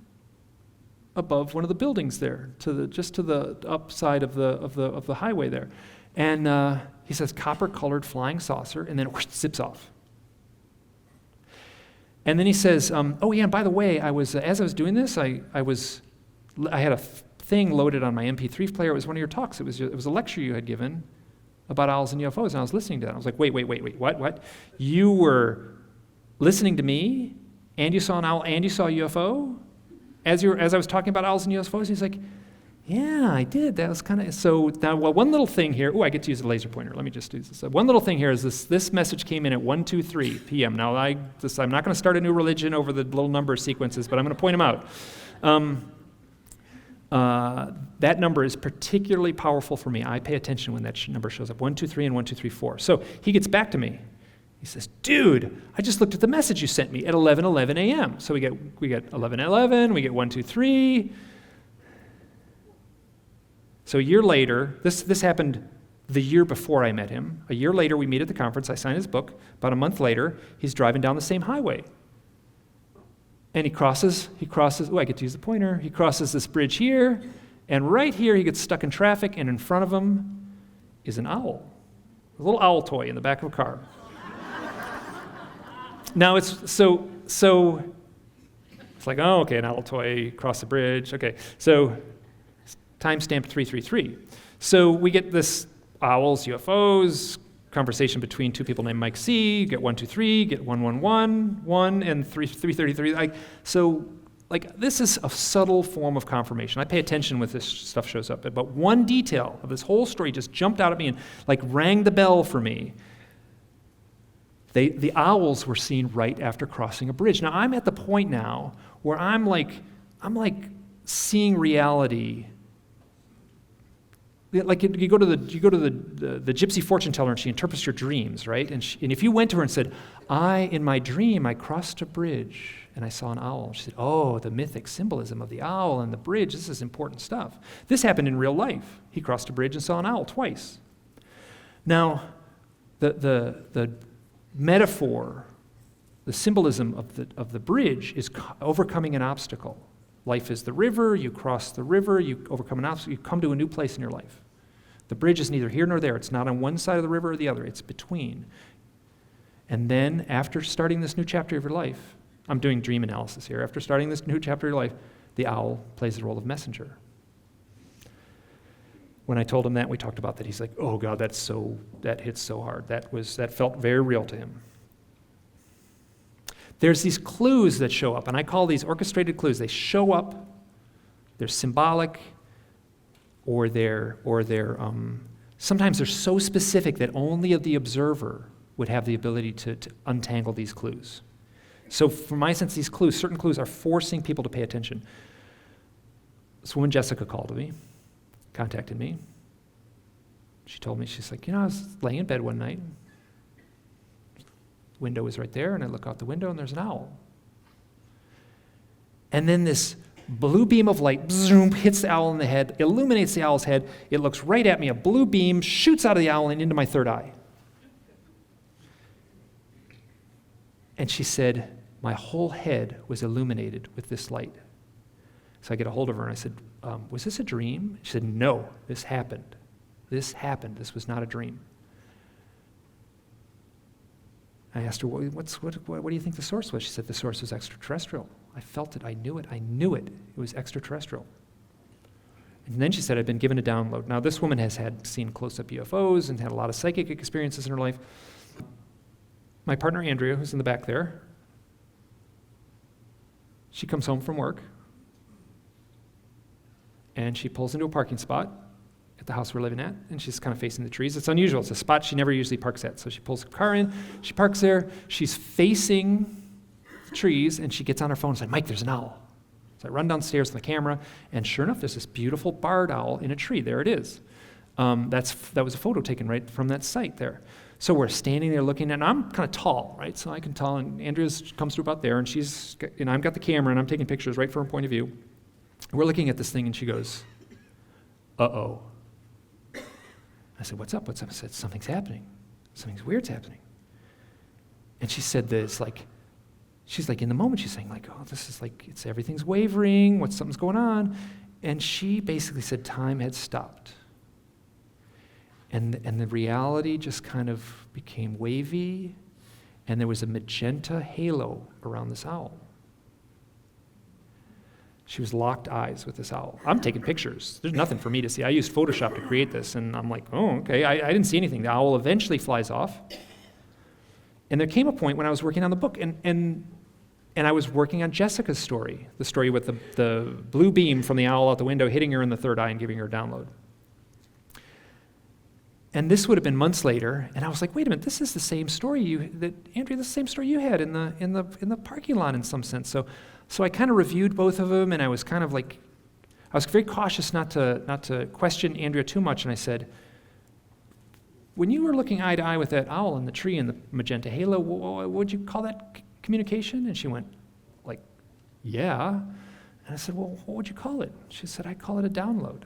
above one of the buildings there, just to the upside of the highway there. And he says, copper-colored flying saucer, and then whoosh, zips off. And then he says, oh yeah, and by the way, as I was doing this, I had a thing loaded on my MP3 player. It was one of your talks. It was a lecture you had given about owls and UFOs, and I was listening to that. I was like, wait, what? You were listening to me, and you saw an owl, and you saw a UFO? As I was talking about owls and UFOs, he's like, yeah, I did. That was kind of, so now, one little thing here, I get to use a laser pointer. Let me just do this. One little thing here is this message came in at 1:23 p.m. Now, I'm not going to start a new religion over the little number sequences, but I'm going to point them out. That number is particularly powerful for me. I pay attention when that number shows up, 123 and 1234. So he gets back to me. He says, dude, I just looked at the message you sent me at 11:11 a.m. So we get 11:11, we get 123. So a year later, this happened the year before I met him. A year later, we meet at the conference. I sign his book. About a month later, he's driving down the same highway. And he crosses, I get to use the pointer. He crosses this bridge here, and right here he gets stuck in traffic, and in front of him is an owl. A little owl toy in the back of a car. Now it's so it's like, oh, okay, an owl toy, cross the bridge. Okay, so timestamp 333. So we get this owls, UFOs, conversation between two people named Mike C, get 123, get 111, 1, and 333. This is a subtle form of confirmation. I pay attention when this stuff shows up, but one detail of this whole story just jumped out at me and rang the bell for me. The owls were seen right after crossing a bridge. Now I'm at the point now where I'm seeing reality. Like you go to the gypsy fortune teller and she interprets your dreams, right? And if you went to her and said, in my dream I crossed a bridge and I saw an owl. She said, oh, the mythic symbolism of the owl and the bridge, this is important stuff. This happened in real life. He crossed a bridge and saw an owl twice. Now, the metaphor, the symbolism of the bridge is overcoming an obstacle. Life is the river, you cross the river, you overcome an obstacle, you come to a new place in your life. The bridge is neither here nor there. It's not on one side of the river or the other. It's between. And then after starting this new chapter of your life, I'm doing dream analysis here. After starting this new chapter of your life, the owl plays the role of messenger. When I told him that, we talked about that. He's like, oh God, that hits so hard. That felt very real to him. there's these clues that show up, and I call these orchestrated clues. They show up, they're symbolic, or sometimes they're so specific that only the observer would have the ability to untangle these clues. So from my sense, these clues, certain clues are forcing people to pay attention. This woman, Jessica, called me, contacted me. She told me, she's like, I was laying in bed one night. The window was right there, and I look out the window, and there's an owl. And then this blue beam of light zoom, hits the owl in the head, illuminates the owl's head. It looks right at me. A blue beam shoots out of the owl and into my third eye. And she said, my whole head was illuminated with this light. So I get a hold of her and I said, was this a dream? She said, no, this happened. This happened. This was not a dream. I asked her, what do you think the source was? She said, the source was extraterrestrial. I felt it. I knew it. I knew it. It was extraterrestrial. And then she said, I'd been given a download. Now, this woman has seen close-up UFOs and had a lot of psychic experiences in her life. My partner, Andrea, who's in the back there, she comes home from work, and she pulls into a parking spot at the house we're living at, and she's kind of facing the trees. It's unusual. It's a spot she never usually parks at. So she pulls her car in, she parks there, she's facing the trees, and she gets on her phone and says, Mike, there's an owl. So I run downstairs with the camera, and sure enough, there's this beautiful barred owl in a tree. There it is. That was a photo taken right from that site there. So we're standing there looking, and I'm kind of tall, right? So I can tell, and Andrea comes through about there, and I've got the camera, and I'm taking pictures right from her point of view. We're looking at this thing, and she goes, uh-oh. I said, what's up? What's up? I said, something's happening. Something's weird's happening. And she said this, she's like, in the moment, she's saying, like, oh, this is like, everything's wavering, something's going on. And she basically said time had stopped. And the reality just kind of became wavy, and there was a magenta halo around this owl. She was locked eyes with this owl. I'm taking pictures. There's nothing for me to see. I used Photoshop to create this, and I'm like, oh, okay. I didn't see anything. The owl eventually flies off. And there came a point when I was working on the book, and I was working on Jessica's story, the story with the blue beam from the owl out the window hitting her in the third eye and giving her a download. And this would have been months later, and I was like, wait a minute, this is the same story Andrea, this is the same story you had in the parking lot in some sense. So I kind of reviewed both of them, and I was kind of like, I was very cautious not to question Andrea too much, and I said, when you were looking eye to eye with that owl in the tree and the magenta halo, what would you call that communication? And she went, like, yeah. And I said, well, what would you call it? She said, I call it a download.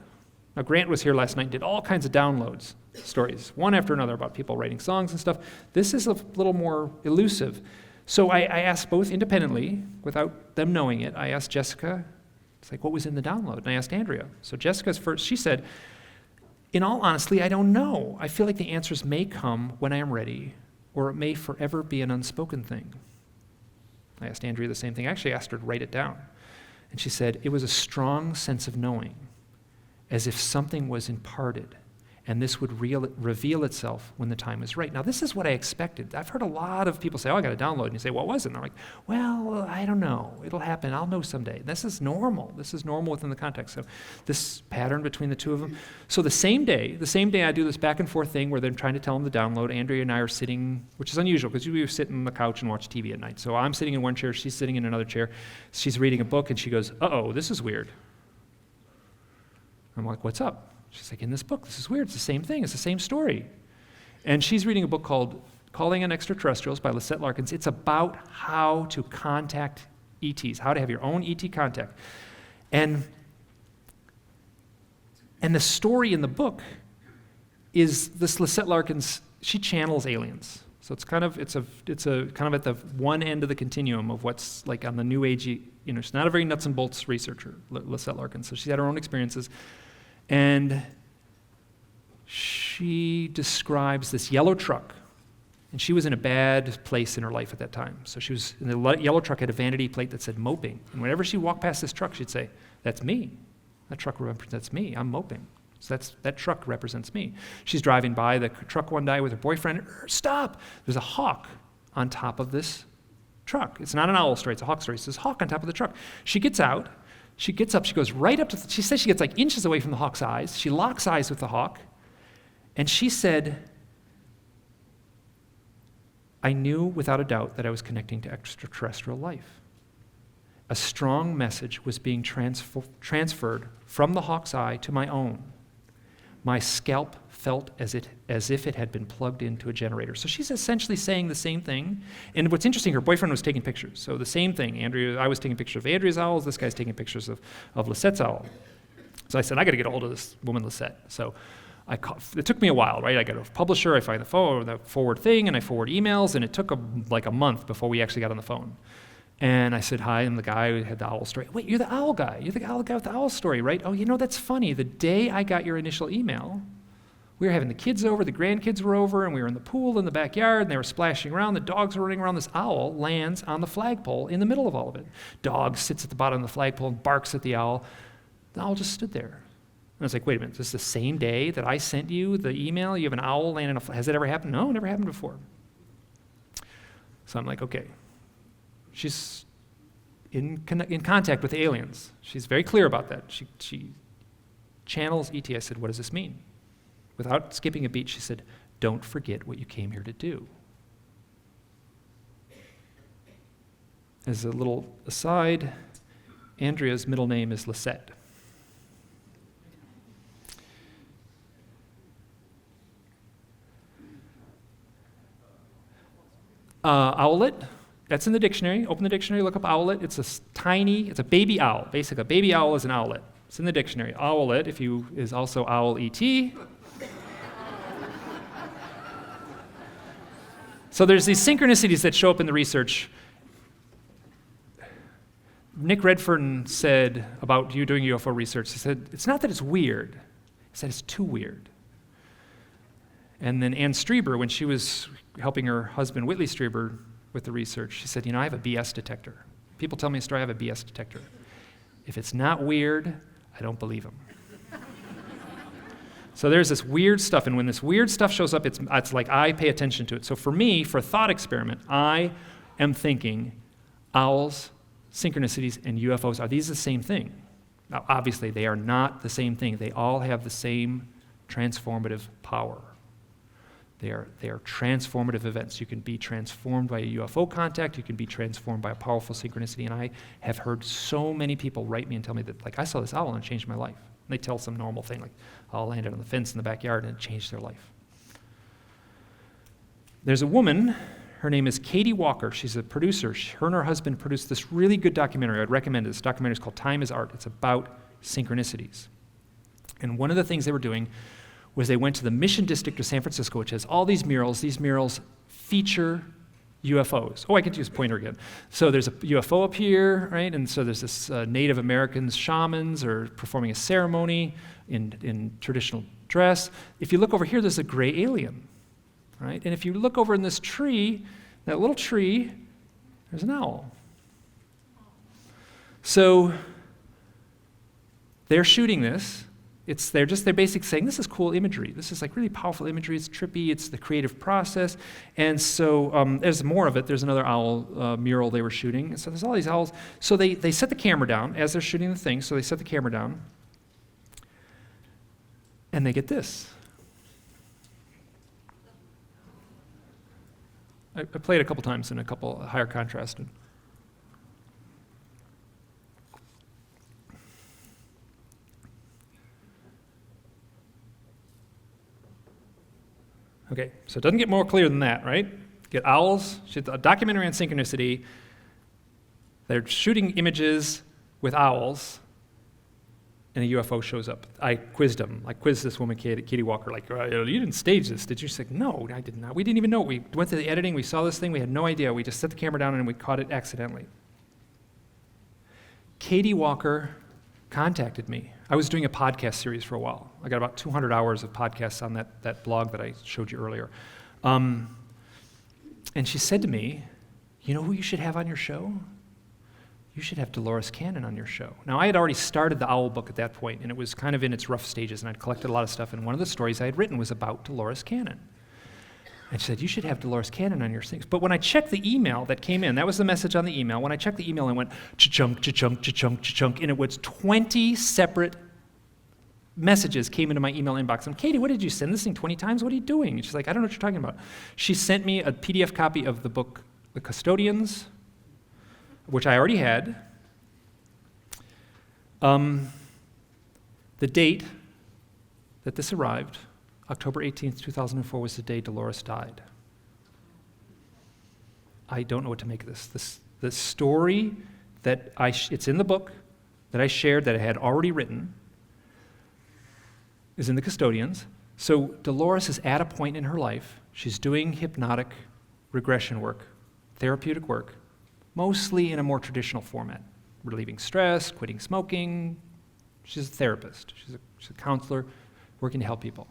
Now, Grant was here last night and did all kinds of downloads, stories, one after another about people writing songs and stuff. This is a little more elusive. So I asked both independently, without them knowing it. I asked Jessica, it's like, what was in the download? And I asked Andrea. So Jessica's first, she said, in all honesty, I don't know. I feel like the answers may come when I am ready, or it may forever be an unspoken thing. I asked Andrea the same thing. I actually asked her to write it down. And she said, it was a strong sense of knowing, as if something was imparted, and this would reveal itself when the time is right. Now, this is what I expected. I've heard a lot of people say, oh, I got a download, and you say, what was it? And I'm like, well, I don't know. It'll happen. I'll know someday. This is normal. This is normal within the context. So this pattern between the two of them. So the same day I do this back and forth thing where they're trying to tell them the download. Andrea and I are sitting, which is unusual because we sit on the couch and watch TV at night. So I'm sitting in one chair, she's sitting in another chair. She's reading a book, and she goes, uh-oh, this is weird. I'm like, what's up? She's like, in this book, this is weird. It's the same thing. It's the same story. And she's reading a book called Calling on Extraterrestrials by Lisette Larkins. It's about how to contact ETs, how to have your own ET contact. And the story in the book is this Lisette Larkins, she channels aliens. So it's kind of at the one end of the continuum of what's like on the new age, she's not a very nuts and bolts researcher, Lisette Larkins. So she's had her own experiences. And she describes this yellow truck, and she was in a bad place in her life at that time. So she was, in the yellow truck had a vanity plate that said moping. And whenever she walked past this truck, she'd say, that's me. That truck represents me. I'm moping. So that truck represents me. She's driving by the truck one day with her boyfriend. Stop! There's a hawk on top of this truck. It's not an owl story, it's a hawk story. It's this hawk on top of the truck. She gets out, she gets up, she goes right up to, she says she gets like inches away from the hawk's eyes. She locks eyes with the hawk, and she said, I knew without a doubt that I was connecting to extraterrestrial life. A strong message was being transferred from the hawk's eye to my own. My scalp felt as if it had been plugged into a generator. So she's essentially saying the same thing. And what's interesting, her boyfriend was taking pictures. So the same thing. I was taking pictures of Andrea's owls. This guy's taking pictures of Lisette's owl. So I said, I got to get a hold of this woman, Lisette. So it took me a while, right? I go to a publisher, I find the forward thing, and I forward emails, and it took like a month before we actually got on the phone. And I said, hi, I'm the guy who had the owl story. Wait, you're the owl guy. You're the guy with the owl story, right? Oh, that's funny. The day I got your initial email, we were having the kids over, the grandkids were over, and we were in the pool in the backyard, and they were splashing around. The dogs were running around. This owl lands on the flagpole in the middle of all of it. Dog sits at the bottom of the flagpole and barks at the owl. The owl just stood there. And I was like, wait a minute, this is the same day that I sent you the email? You have an owl landing on a has it ever happened? No, it never happened before. So I'm like, okay. She's in contact with aliens. She's very clear about that. She channels ET. I said, what does this mean? Without skipping a beat, she said, don't forget what you came here to do. As a little aside, Andrea's middle name is Lisette. Owlet, that's in the dictionary. Open the dictionary, look up owlet. It's a baby owl. Basically, a baby owl is an owlet. It's in the dictionary. Owlet, is also owl ET. So there's these synchronicities that show up in the research. Nick Redfern said about you doing UFO research, he said, it's not that it's weird. He said it's too weird. And then Ann Strieber, when she was helping her husband, Wheatley Strieber, with the research, she said, I have a BS detector. People tell me a story, I have a BS detector. If it's not weird, I don't believe them. So there's this weird stuff, and when this weird stuff shows up, it's like I pay attention to it. So for me, for a thought experiment, I am thinking owls, synchronicities, and UFOs, are these the same thing? Now, obviously, they are not the same thing. They all have the same transformative power. They are transformative events. You can be transformed by a UFO contact. You can be transformed by a powerful synchronicity. And I have heard so many people write me and tell me that, like, I saw this owl and it changed my life. And they tell some normal thing, like, owl landed on the fence in the backyard and it changed their life. There's a woman, her name is Katie Walker. She's a producer. Her and her husband produced this really good documentary. I'd recommend it. This documentary is called Time is Art. It's about synchronicities. And one of the things they were doing was they went to the Mission District of San Francisco, which has all these murals. These murals feature UFOs. Oh, I can use pointer again. So there's a UFO up here, right? And so there's this Native American shamans are performing a ceremony in traditional dress. If you look over here, there's a gray alien, right? And if you look over in this tree, that little tree, there's an owl. So they're shooting this. They're basically saying, this is cool imagery. This is like really powerful imagery. It's trippy. It's the creative process. And so there's more of it. There's another owl mural they were shooting. And so there's all these owls. So they set the camera down as they're shooting the thing. So they set the camera down. And they get this. I played a couple times in a couple higher contrasted. Okay, so it doesn't get more clear than that, right? Get owls, a documentary on synchronicity. They're shooting images with owls, and a UFO shows up. I quizzed them. I quizzed this woman, Katie Walker, like, you didn't stage this, did you? She's like, no, I did not. We didn't even know. We went to the editing, we saw this thing, we had no idea. We just set the camera down and we caught it accidentally. Katie Walker contacted me. I was doing a podcast series for a while. I got about 200 hours of podcasts on that blog that I showed you earlier. And she said to me, you know who you should have on your show? You should have Dolores Cannon on your show. Now, I had already started the Owl book at that point, and it was kind of in its rough stages, and I'd collected a lot of stuff, and one of the stories I had written was about Dolores Cannon. And she said, you should have Dolores Cannon on your things. But when I checked the email that came in, that was the message on the email. When I checked the email, I went, cha-chunk, cha-chunk, cha-chunk, cha-chunk, and it was 20 separate messages came into my email inbox. I'm, Katie, what did you send this thing 20 times? What are you doing? And she's like, I don't know what you're talking about. She sent me a PDF copy of the book, The Custodians, which I already had. The date that this arrived, October 18th, 2004, was the day Dolores died. I don't know what to make of this. The story that it's in the book that I shared that I had already written is in The Custodians. So Dolores is at a point in her life, she's doing hypnotic regression work, therapeutic work, mostly in a more traditional format, relieving stress, quitting smoking. She's a therapist, she's a counselor working to help people.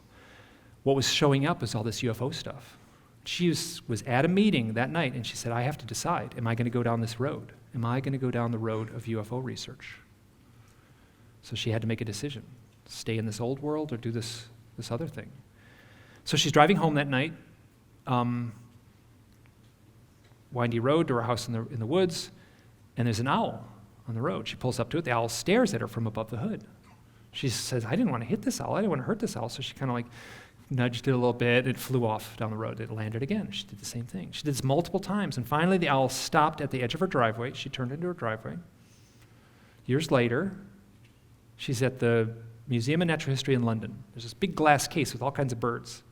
What was showing up is all this UFO stuff. She was at a meeting that night, and she said, I have to decide, am I going to go down this road? Am I going to go down the road of UFO research? So she had to make a decision, stay in this old world or do this other thing. So she's driving home that night, windy road to her house in the woods, and there's an owl on the road. She pulls up to it. The owl stares at her from above the hood. She says, I didn't want to hit this owl. I didn't want to hurt this owl. So she kind of like nudged it a little bit. It flew off down the road. It landed again. She did the same thing. She did this multiple times. And finally, the owl stopped at the edge of her driveway. She turned into her driveway. Years later, she's at the Museum of Natural History in London. There's this big glass case with all kinds of birds.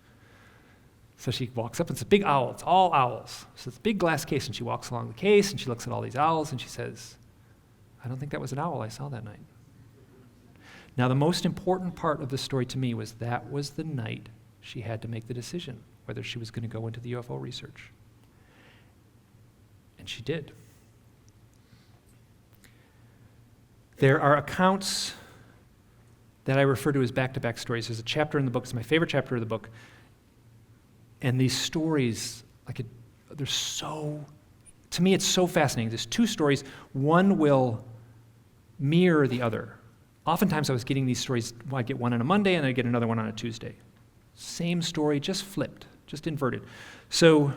So she walks up, and it's a big owl. It's all owls. So it's a big glass case, and she walks along the case, and she looks at all these owls, and she says, I don't think that was an owl I saw that night. Now, the most important part of the story to me was that was the night she had to make the decision whether she was going to go into the UFO research. And she did. There are accounts that I refer to as back-to-back stories. There's a chapter in the book, it's my favorite chapter of the book, and these stories, they're so, to me it's so fascinating. There's two stories, one will mirror the other. Oftentimes I was getting these stories, I get one on a Monday and I get another one on a Tuesday. Same story, just flipped, just inverted. So,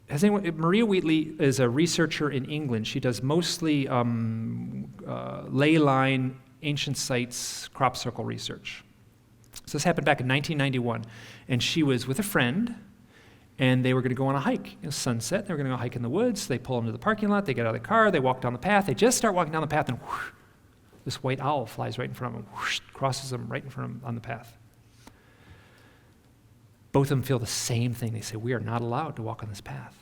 Maria Wheatley is a researcher in England. She does mostly ley line, ancient sites, crop circle research. So this happened back in 1991, and she was with a friend, and they were going to go on a hike. It was sunset, they were going to go hike in the woods. They pull into the parking lot, they get out of the car, they walk down the path. They just start walking down the path, and whoosh, this white owl flies right in front of them, whoosh, crosses them right in front of them on the path. Both of them feel the same thing. They say, we are not allowed to walk on this path.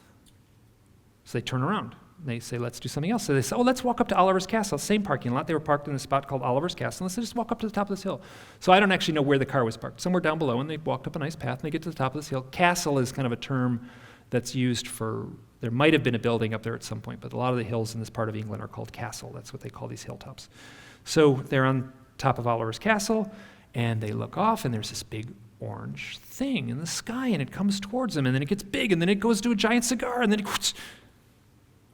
So they turn around. They say, let's do something else. So they say, let's walk up to Oliver's Castle, same parking lot. They were parked in a spot called Oliver's Castle. And they said, just walk up to the top of this hill. So I don't actually know where the car was parked. Somewhere down below, and they walked up a nice path, and they get to the top of this hill. Castle is kind of a term that's used for, there might have been a building up there at some point, but a lot of the hills in this part of England are called castle. That's what they call these hilltops. So they're on top of Oliver's Castle, and they look off, and there's this big orange thing in the sky, and it comes towards them, and then it gets big, and then it goes to a giant cigar, and then it...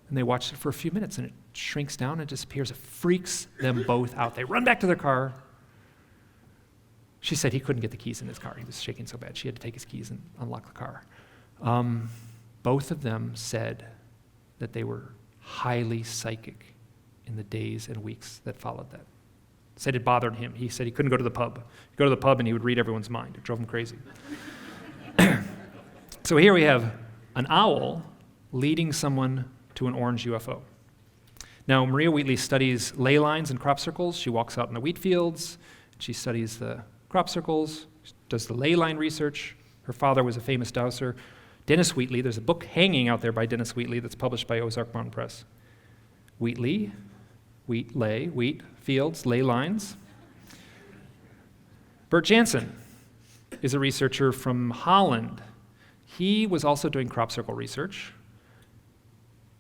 And they watch it for a few minutes, and it shrinks down and disappears. It freaks them both out. They run back to their car. She said he couldn't get the keys in his car. He was shaking so bad. She had to take his keys and unlock the car. Both of them said that they were highly psychic in the days and weeks that followed that. Said it bothered him. He said he couldn't go to the pub. He'd go to the pub and he would read everyone's mind. It drove him crazy. So here we have an owl leading someone to an orange UFO. Now, Maria Wheatley studies ley lines and crop circles. She walks out in the wheat fields. She studies the crop circles, does the ley line research. Her father was a famous dowser. Dennis Wheatley, there's a book hanging out there by Dennis Wheatley that's published by Ozark Mountain Press. Wheatley, wheat fields, ley lines. Bert Jansen is a researcher from Holland. He was also doing crop circle research,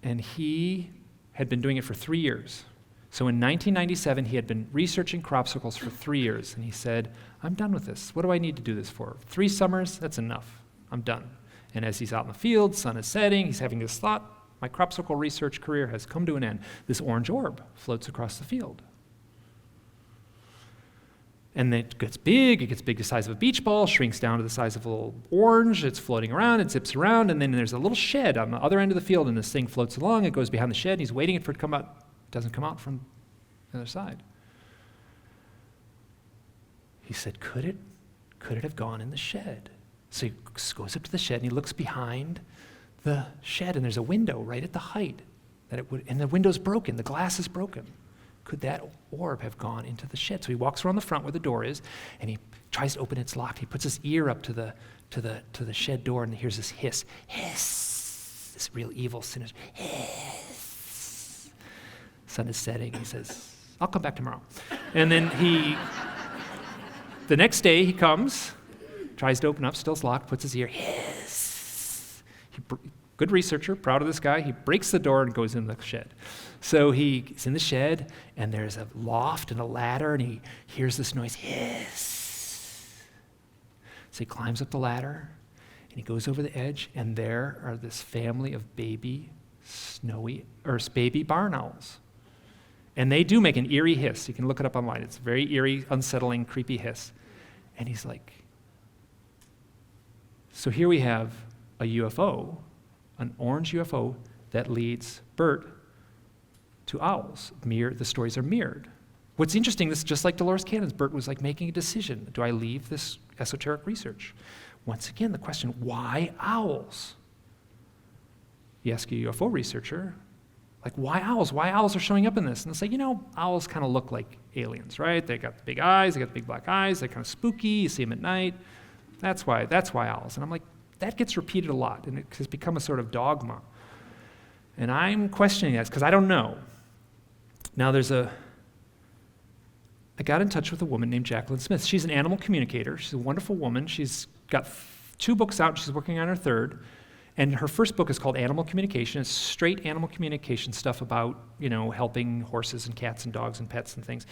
and he had been doing it for 3 years. So in 1997, he had been researching crop circles for 3 years, and he said, I'm done with this. What do I need to do this for? 3 summers? That's enough. I'm done. And as he's out in the field, sun is setting, he's having this thought, my crop circle research career has come to an end. This orange orb floats across the field. And it gets big the size of a beach ball, shrinks down to the size of a little orange, it's floating around, it zips around, and then there's a little shed on the other end of the field, and this thing floats along, it goes behind the shed, and he's waiting for it to come out. It doesn't come out from the other side. He said, could it have gone in the shed? So he goes up to the shed, and he looks behind the shed, and there's a window right at the height that it would, and the window's broken, the glass is broken. Could that orb have gone into the shed? So he walks around the front where the door is, and he tries to open it. It's locked. He puts his ear up to the shed door, and he hears this hiss, this real evil, sinister hiss. Sun is setting. He says, "I'll come back tomorrow." And then the next day he comes, tries to open up, still it's locked. Puts his ear, hiss. Good researcher, proud of this guy. He breaks the door and goes in the shed. So he's in the shed, and there's a loft and a ladder, and he hears this noise, hiss. So he climbs up the ladder, and he goes over the edge, and there are this family of baby barn owls. And they do make an eerie hiss. You can look it up online. It's a very eerie, unsettling, creepy hiss. And he's like, so here we have a UFO, an orange UFO that leads Bert to owls. The stories are mirrored. What's interesting, this is just like Dolores Cannon's. Bert was like making a decision. Do I leave this esoteric research? Once again, the question, why owls? You ask a UFO researcher, like, why owls? Why owls are showing up in this? And they say, owls kind of look like aliens, right? They got the big eyes, they got the big black eyes, they're kind of spooky, you see them at night. That's why owls. And I'm like, that gets repeated a lot, and it has become a sort of dogma. And I'm questioning that because I don't know. Now I got in touch with a woman named Jacqueline Smith. She's an animal communicator. She's a wonderful woman. She's got 2 books out. She's working on her 3rd. And her first book is called Animal Communication. It's straight animal communication stuff about, helping horses and cats and dogs and pets and things.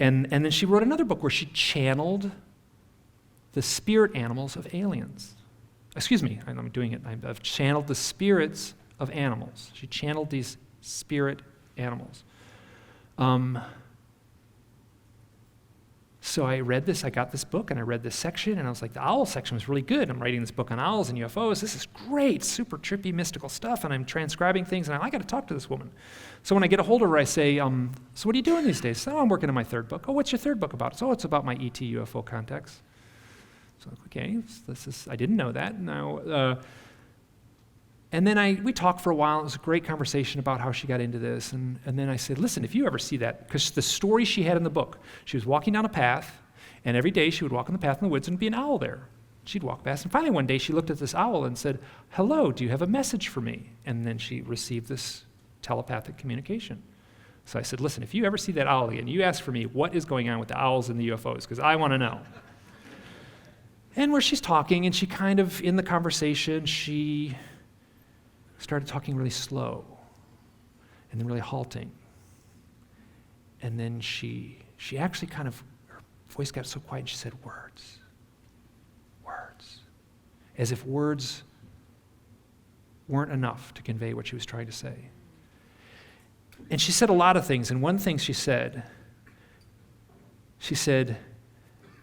And then she wrote another book where she channeled the spirit animals of aliens. Excuse me, I'm doing it. I've channeled the spirits of animals. She channeled these spirit animals. So I read this, I got this book, and I read this section, and I was like, the owl section was really good. I'm writing this book on owls and UFOs. This is great, super trippy, mystical stuff, and I'm transcribing things, and I got to talk to this woman. So when I get a hold of her, I say, so what are you doing these days? So I'm working on my 3rd book. Oh, what's your 3rd book about? So it's about my ET UFO contacts. So, okay, I didn't know that. Now, and then we talked for a while. It was a great conversation about how she got into this. And then I said, listen, if you ever see that, because the story she had in the book, she was walking down a path, and every day she would walk on the path in the woods and be an owl there. She'd walk past, and finally one day she looked at this owl and said, hello, do you have a message for me? And then she received this telepathic communication. So I said, listen, if you ever see that owl again, you ask for me what is going on with the owls and the UFOs, because I want to know. And where she's talking, and she kind of, in the conversation, she started talking really slow, and then really halting. And then she actually kind of, her voice got so quiet, and she said, words. As if words weren't enough to convey what she was trying to say. And she said a lot of things, and one thing she said,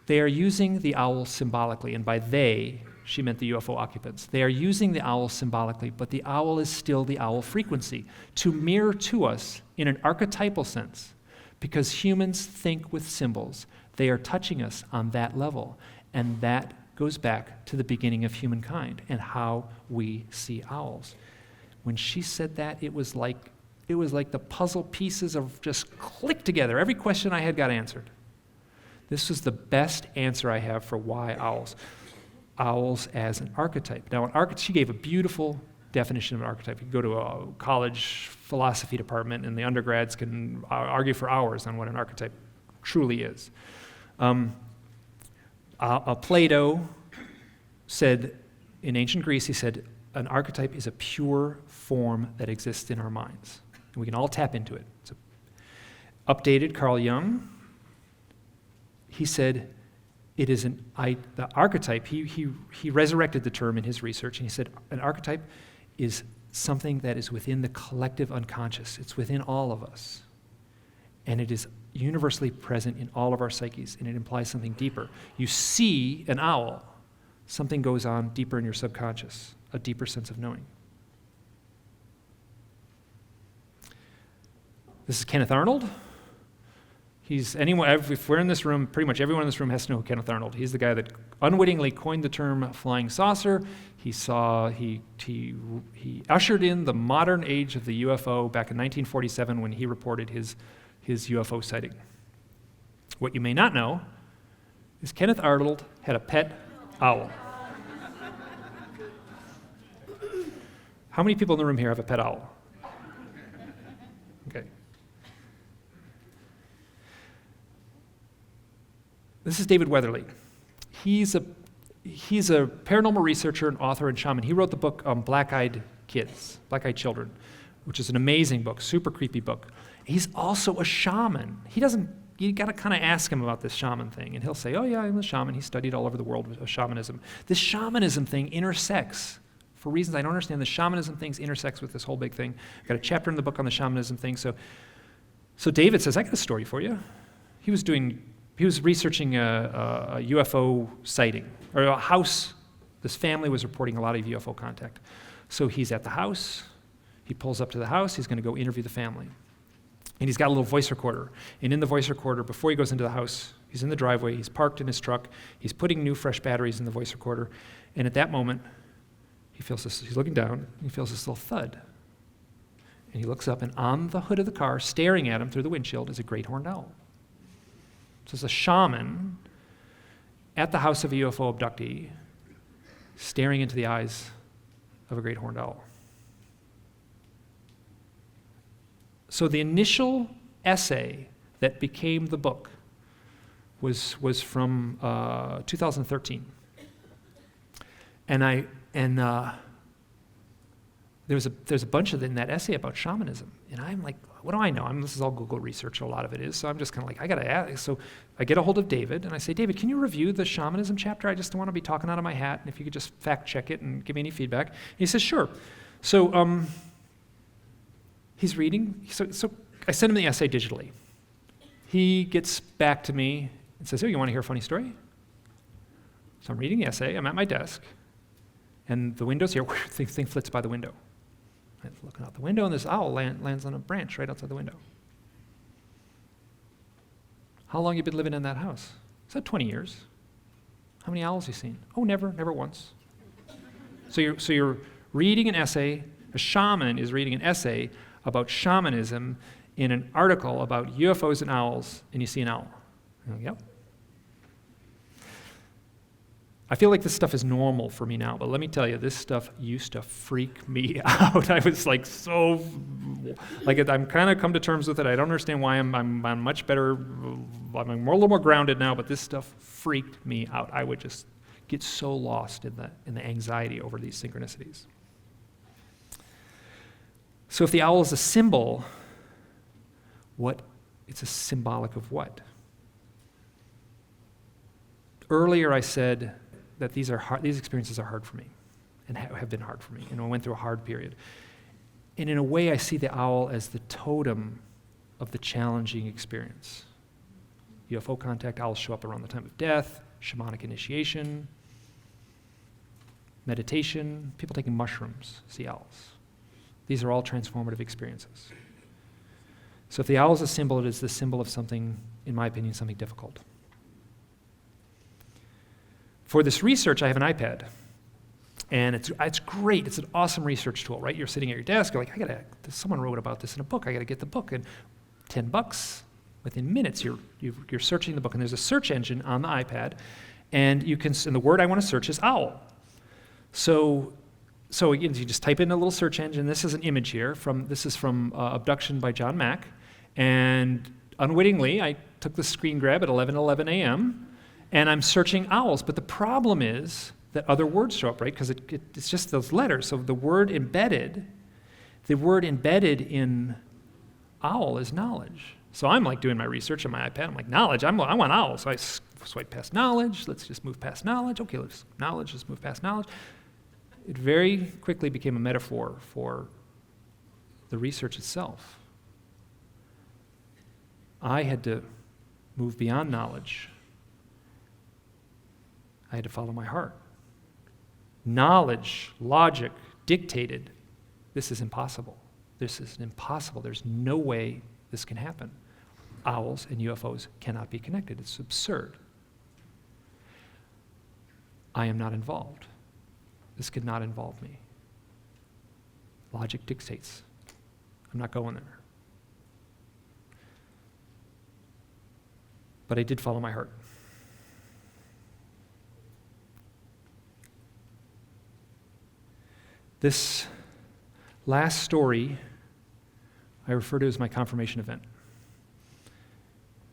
they are using the owl symbolically, and by they, she meant the UFO occupants. They are using the owl symbolically, but the owl is still the owl frequency to mirror to us in an archetypal sense. Because humans think with symbols, they are touching us on that level, and that goes back to the beginning of humankind and how we see owls. When she said that, it was like the puzzle pieces of just clicked together. Every question I had got answered. This was the best answer I have for why owls. Owls as an archetype. Now, she gave a beautiful definition of an archetype. You can go to a college philosophy department, and the undergrads can argue for hours on what an archetype truly is. Plato said, in ancient Greece, he said, an archetype is a pure form that exists in our minds. And we can all tap into it. It's updated Carl Jung. He said, it is the archetype, he resurrected the term in his research, and he said, an archetype is something that is within the collective unconscious. It's within all of us. And universally present in all of our psyches, and it implies something deeper. You see an owl, something goes on deeper in your subconscious, a deeper sense of knowing. This is Kenneth Arnold. If we're in this room, pretty much everyone in this room has to know Kenneth Arnold. He's the guy that unwittingly coined the term flying saucer. He ushered in the modern age of the UFO back in 1947 when he reported his UFO sighting. What you may not know is Kenneth Arnold had a pet owl. How many people in the room here have a pet owl? Okay. This is David Weatherly. He's a paranormal researcher and author and shaman. He wrote the book Black-Eyed Children, which is an amazing book, super creepy book. He's also a shaman. You got to kind of ask him about this shaman thing, and he'll say, oh yeah, I'm a shaman. He studied all over the world with shamanism. This shamanism thing intersects, for reasons I don't understand, the shamanism thing intersects with this whole big thing. I've got a chapter in the book on the shamanism thing. So David says, I got a story for you. He was researching a UFO sighting, or a house. This family was reporting a lot of UFO contact. So he's at the house. He pulls up to the house. He's going to go interview the family. And he's got a little voice recorder. And in the voice recorder, before he goes into the house, he's in the driveway. He's parked in his truck. He's putting new, fresh batteries in the voice recorder. And at that moment, he's looking down. He feels this little thud. And he looks up, and on the hood of the car, staring at him through the windshield, is a great horned owl. So it's a shaman at the house of a UFO abductee, staring into the eyes of a great horned owl. So the initial essay that became the book was from 2013, and there's a bunch in that essay about shamanism, and I'm like, what do I know? This is all Google research, a lot of it is, so I'm just kind of like, I got to ask. So I get a hold of David, and I say, David, can you review the shamanism chapter? I just don't want to be talking out of my hat, and if you could just fact check it and give me any feedback. And he says, sure. So he's reading. So I send him the essay digitally. He gets back to me and says, oh, you want to hear a funny story? So I'm reading the essay. I'm at my desk, and the window's here. Thing flits by the window. I'm looking out the window, and this owl lands on a branch right outside the window. How long you been living in that house? I said 20 years. How many owls you seen? Oh, never once. So you're reading an essay. A shaman is reading an essay about shamanism in an article about UFOs and owls, and you see an owl. I'm like, yep. I feel like this stuff is normal for me now, but let me tell you, this stuff used to freak me out. I was like I'm kind of come to terms with it. I don't understand why I'm much better, I'm a little more grounded now, but this stuff freaked me out. I would just get so lost in the anxiety over these synchronicities. So if the owl is a symbol, it's a symbolic of what? Earlier I said that these experiences are hard for me and have been hard for me. I went through a hard period. And in a way, I see the owl as the totem of the challenging experience. UFO contact, owls show up around the time of death, shamanic initiation, meditation, people taking mushrooms see owls. These are all transformative experiences. So if the owl is a symbol, it is the symbol of something, in my opinion, something difficult. For this research, I have an iPad, and it's great. It's an awesome research tool, right? You're sitting at your desk, you're like, someone wrote about this in a book. I got to get the book. And $10, within minutes, you're searching the book, and there's a search engine on the iPad, and the word I want to search is owl. So again, you just type in a little search engine. This is an image here this is from Abduction by John Mack, and unwittingly, I took the screen grab at 11:11 a.m. and I'm searching owls, but the problem is that other words show up, right? Because it's just those letters. So the word embedded in owl is knowledge. So I'm like doing my research on my iPad. I'm like, knowledge, I want owl. So I swipe past knowledge. Let's just move past knowledge. Okay, let's move past knowledge. It very quickly became a metaphor for the research itself. I had to move beyond knowledge. I had to follow my heart. Knowledge, logic dictated, this is impossible. This is impossible. There's no way this can happen. Owls and UFOs cannot be connected. It's absurd. I am not involved. This could not involve me. Logic dictates. I'm not going there. But I did follow my heart. This last story I refer to as my confirmation event.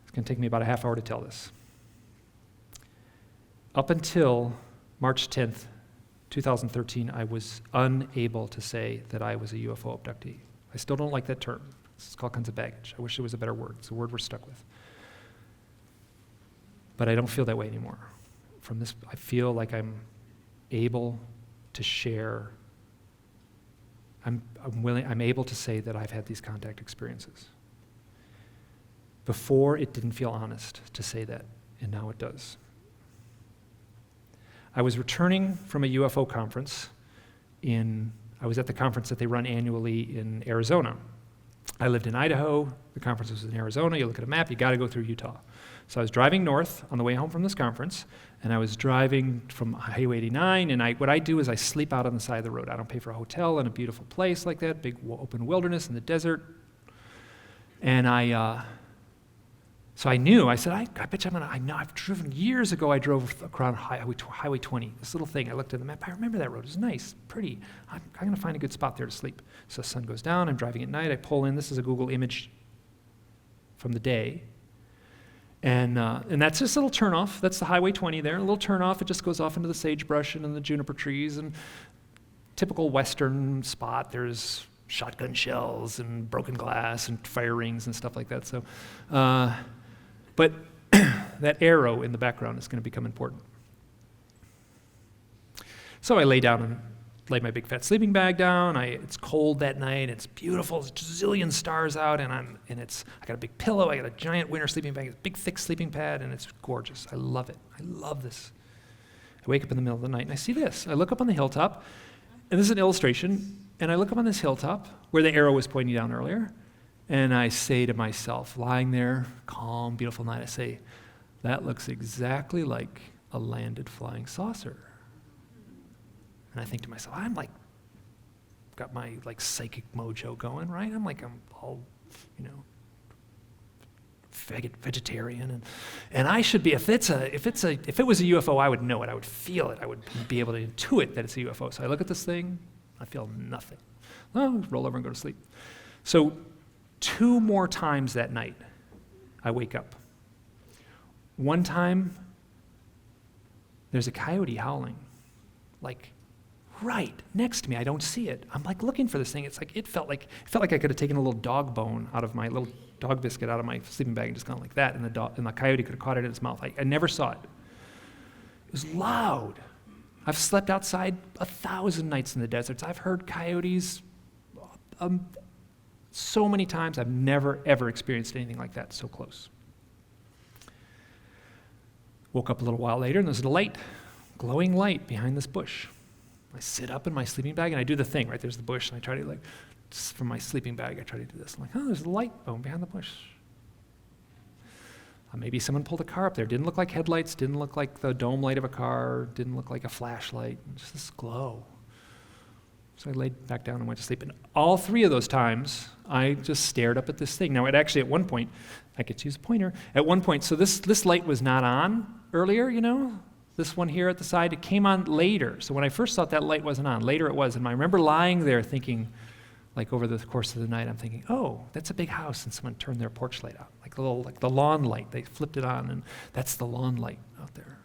It's going to take me about a half hour to tell this. Up until March 10th, 2013, I was unable to say that I was a UFO abductee. I still don't like that term. It's called kinds of baggage. I wish there was a better word. It's a word we're stuck with. But I don't feel that way anymore. From this, I feel like I'm able to share. I'm able to say that I've had these contact experiences. Before, it didn't feel honest to say that, and now it does. I was returning from a UFO conference I was at the conference that they run annually in Arizona. I lived in Idaho, the conference was in Arizona. You look at a map, you gotta go through Utah. So I was driving north on the way home from this conference, and I was driving from Highway 89, and what I do is I sleep out on the side of the road. I don't pay for a hotel in a beautiful place like that, big open wilderness in the desert. And so I knew, I said, I bet you I know, I've driven, years ago I drove around Highway 20, this little thing. I looked at the map, I remember that road, it was nice, pretty. I'm gonna find a good spot there to sleep. So the sun goes down, I'm driving at night, I pull in, this is a Google image from the day. And that's just a little turnoff, that's the Highway 20 there, a little turnoff, it just goes off into the sagebrush and the juniper trees, and typical Western spot, there's shotgun shells and broken glass and fire rings and stuff like that. So, but that arrow in the background is going to become important. So I lay down and laid my big fat sleeping bag down. It's cold that night. It's beautiful. There's a zillion stars out, and I got a big pillow. I got a giant winter sleeping bag, a big thick sleeping pad, and it's gorgeous. I love it. I love this. I wake up in the middle of the night and I see this. I look up on the hilltop, and this is an illustration. And I look up on this hilltop where the arrow was pointing down earlier, and I say to myself, lying there, calm, beautiful night, I say, that looks exactly like a landed flying saucer. And I think to myself, got my psychic mojo going, right? I'm all, vegetarian, and I should be. If it was a UFO, I would know it. I would feel it. I would be able to intuit that it's a UFO. So I look at this thing. I feel nothing. Oh, roll over and go to sleep. So 2 more times that night, I wake up. One time, there's a coyote howling, right next to me. I don't see it. I'm looking for this thing. It felt like I could have taken a little dog bone out of my little dog biscuit out of my sleeping bag and just gone like that, and the coyote could have caught it in its mouth. I never saw it. It was loud. I've slept outside 1,000 nights in the deserts. I've heard coyotes so many times. I've never, ever experienced anything like that so close. Woke up a little while later, and there's a light, glowing light behind this bush. I sit up in my sleeping bag, and I do the thing, right? There's the bush, and I try to, from my sleeping bag, I try to do this. I'm like, oh, there's a light bone behind the bush. Maybe someone pulled a car up there. Didn't look like headlights, didn't look like the dome light of a car, didn't look like a flashlight, just this glow. So I laid back down and went to sleep. And all 3 of those times, I just stared up at this thing. Now, at one point, I could use a pointer. At one point, so this light was not on earlier, this one here at the side, it came on later. So when I first thought that light wasn't on, later it was. And I remember lying there thinking, over the course of the night, I'm thinking, oh, that's a big house, and someone turned their porch light out, like the lawn light. They flipped it on, and that's the lawn light out there.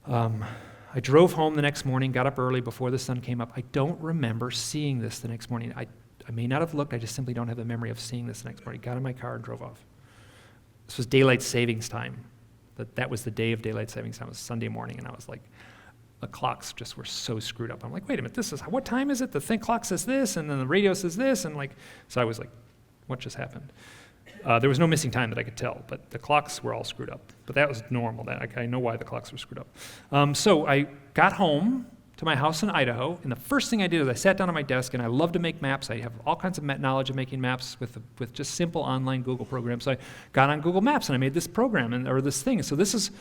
I drove home the next morning, got up early before the sun came up. I don't remember seeing this the next morning. I may not have looked, I just simply don't have the memory of seeing this the next morning. Got in my car and drove off. This was daylight savings time. That was the day of daylight savings time. It was Sunday morning, and I was like, the clocks just were so screwed up. I'm like, wait a minute, what time is it? The clock says this, and then the radio says this, and so I was what just happened. There was no missing time that I could tell, but the clocks were all screwed up. But that was normal. I know why the clocks were screwed up. So I got home to my house in Idaho, and the first thing I did is I sat down at my desk, and I love to make maps. I have all kinds of knowledge of making maps with just simple online Google programs. So I got on Google Maps, and I made this program, or this thing. So this is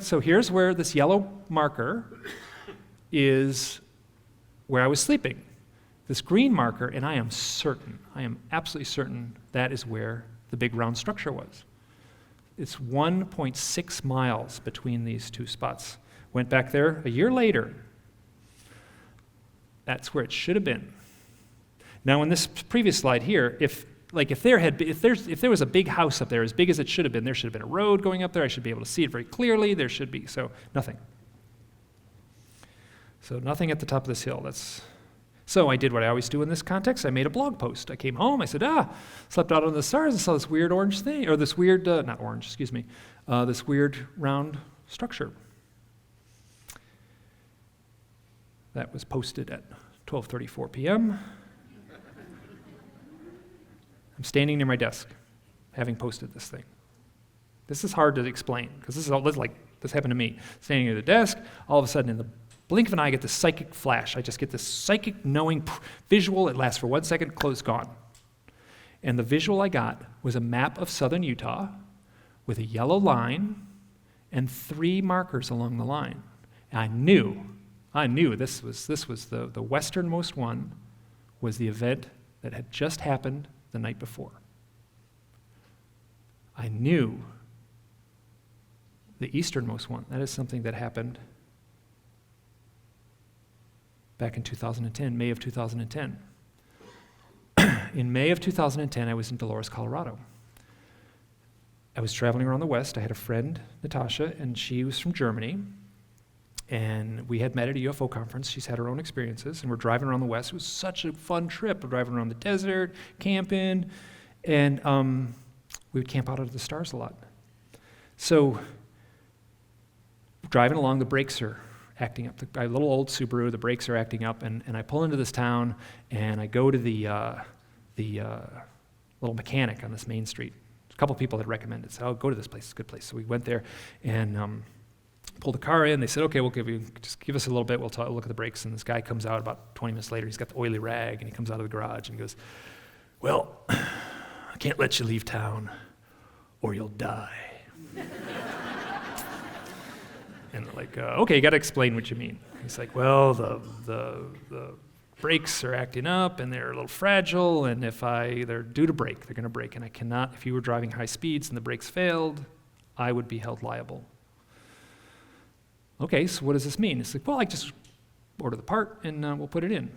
so here's where this yellow marker is where I was sleeping. This green marker, and I am absolutely certain that is where the big round structure was. It's 1.6 miles between these two spots. Went back there a year later. That's where it should have been. Now, in this previous slide here, if there was a big house up there as big as it should have been, there should have been a road going up there. I should be able to see it very clearly. There should be, so nothing. So nothing at the top of this hill. So I did what I always do in this context. I made a blog post. I came home. I said, slept out under the stars and saw this weird orange thing, or this weird, not orange, excuse me, this weird round structure. That was posted at 12:34 p.m. I'm standing near my desk, having posted this thing. This is hard to explain, because this happened to me. Standing near the desk, all of a sudden in the blink of an eye, I get this psychic flash. I just get this psychic knowing visual. It lasts for 1 second, close, gone. And the visual I got was a map of southern Utah with a yellow line and 3 markers along the line. And I knew this was the westernmost one was the event that had just happened the night before. I knew the easternmost one, that is something that happened back in 2010, May of 2010. In May of 2010, I was in Dolores, Colorado. I was traveling around the West. I had a friend, Natasha, and she was from Germany. And we had met at a UFO conference. She's had her own experiences, and we're driving around the West. It was such a fun trip. We're driving around the desert, camping, and we would camp out under the stars a lot. So driving along, the brakes are acting up. A little old Subaru, the brakes are acting up, and I pull into this town, and I go to the little mechanic on this main street. A couple people had recommended, so go to this place, it's a good place. So we went there, and pulled the car in. They said, okay, just give us a little bit, we'll look at the brakes. And this guy comes out about 20 minutes later. He's got the oily rag, and he comes out of the garage and goes, well, I can't let you leave town or you'll die. And they're like, okay, you got to explain what you mean. He's like, well, the brakes are acting up, and they're a little fragile, and they're due to break, they're going to break, and I cannot, if you were driving high speeds and the brakes failed, I would be held liable. Okay, so what does this mean? It's like, well, I just order the part, and we'll put it in.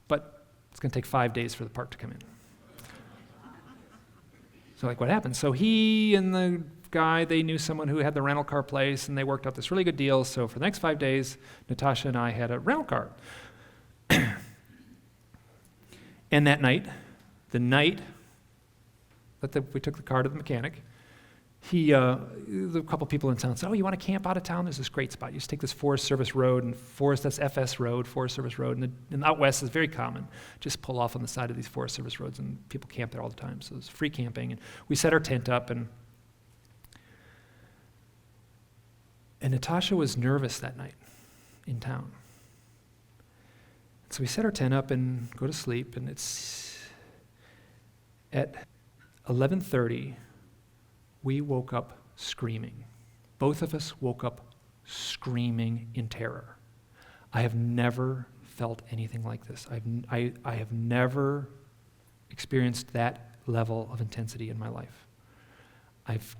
But it's going to take 5 days for the part to come in. So what happened? So he and the guy, they knew someone who had the rental car place, and they worked out this really good deal. So for the next 5 days, Natasha and I had a rental car. And that night, the night that we took the car to the mechanic, a couple people in town said, oh, you want to camp out of town? There's this great spot. You just take this Forest Service Road, and that's FS Road, Forest Service Road, and out west is very common. Just pull off on the side of these Forest Service roads, and people camp there all the time. So it's free camping, and we set our tent up, and Natasha was nervous that night in town. So we set our tent up and go to sleep, and it's at 11:30, we woke up screaming. Both of us woke up screaming in terror. I have never felt anything like this. I have never experienced that level of intensity in my life. I've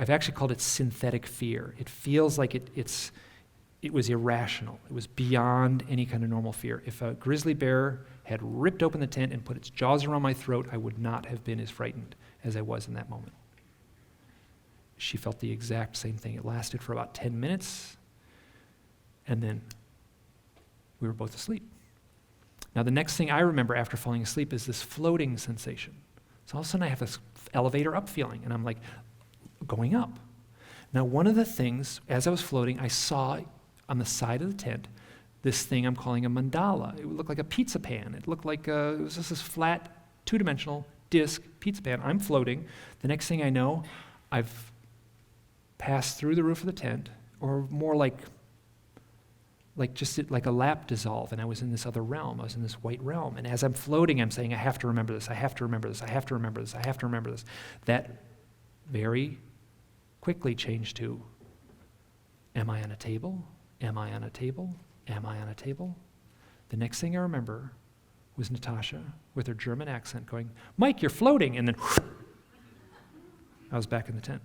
actually called it synthetic fear. It feels like it was irrational. It was beyond any kind of normal fear. If a grizzly bear had ripped open the tent and put its jaws around my throat, I would not have been as frightened as I was in that moment. She felt the exact same thing. It lasted for about 10 minutes, and then we were both asleep. Now, the next thing I remember after falling asleep is this floating sensation. So all of a sudden I have this elevator up feeling, and I'm like going up. Now, one of the things, as I was floating, I saw on the side of the tent this thing I'm calling a mandala. It would look like a pizza pan. It looked like it was just this flat, two-dimensional disc, pizza pan. I'm floating. The next thing I know, I've passed through the roof of the tent, or more like a lap dissolve, and I was in this other realm. I was in this white realm. And as I'm floating, I'm saying, I have to remember this, I have to remember this, I have to remember this, I have to remember this. That very quickly changed to, am I on a table? Am I on a table? Am I on a table? The next thing I remember was Natasha with her German accent going, Mike, you're floating. And then I was back in the tent.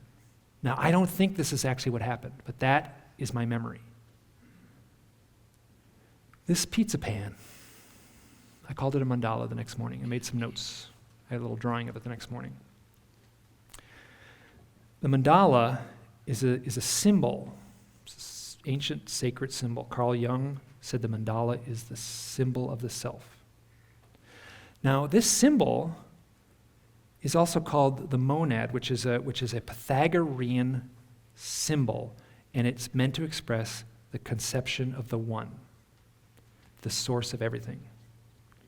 Now, I don't think this is actually what happened, but that is my memory. This pizza pan, I called it a mandala the next morning. I made some notes. I had a little drawing of it the next morning. The mandala is a symbol. It's an ancient sacred symbol. Carl Jung said the mandala is the symbol of the self. Now, this symbol is also called the monad, which is a Pythagorean symbol, and it's meant to express the conception of the one, the source of everything.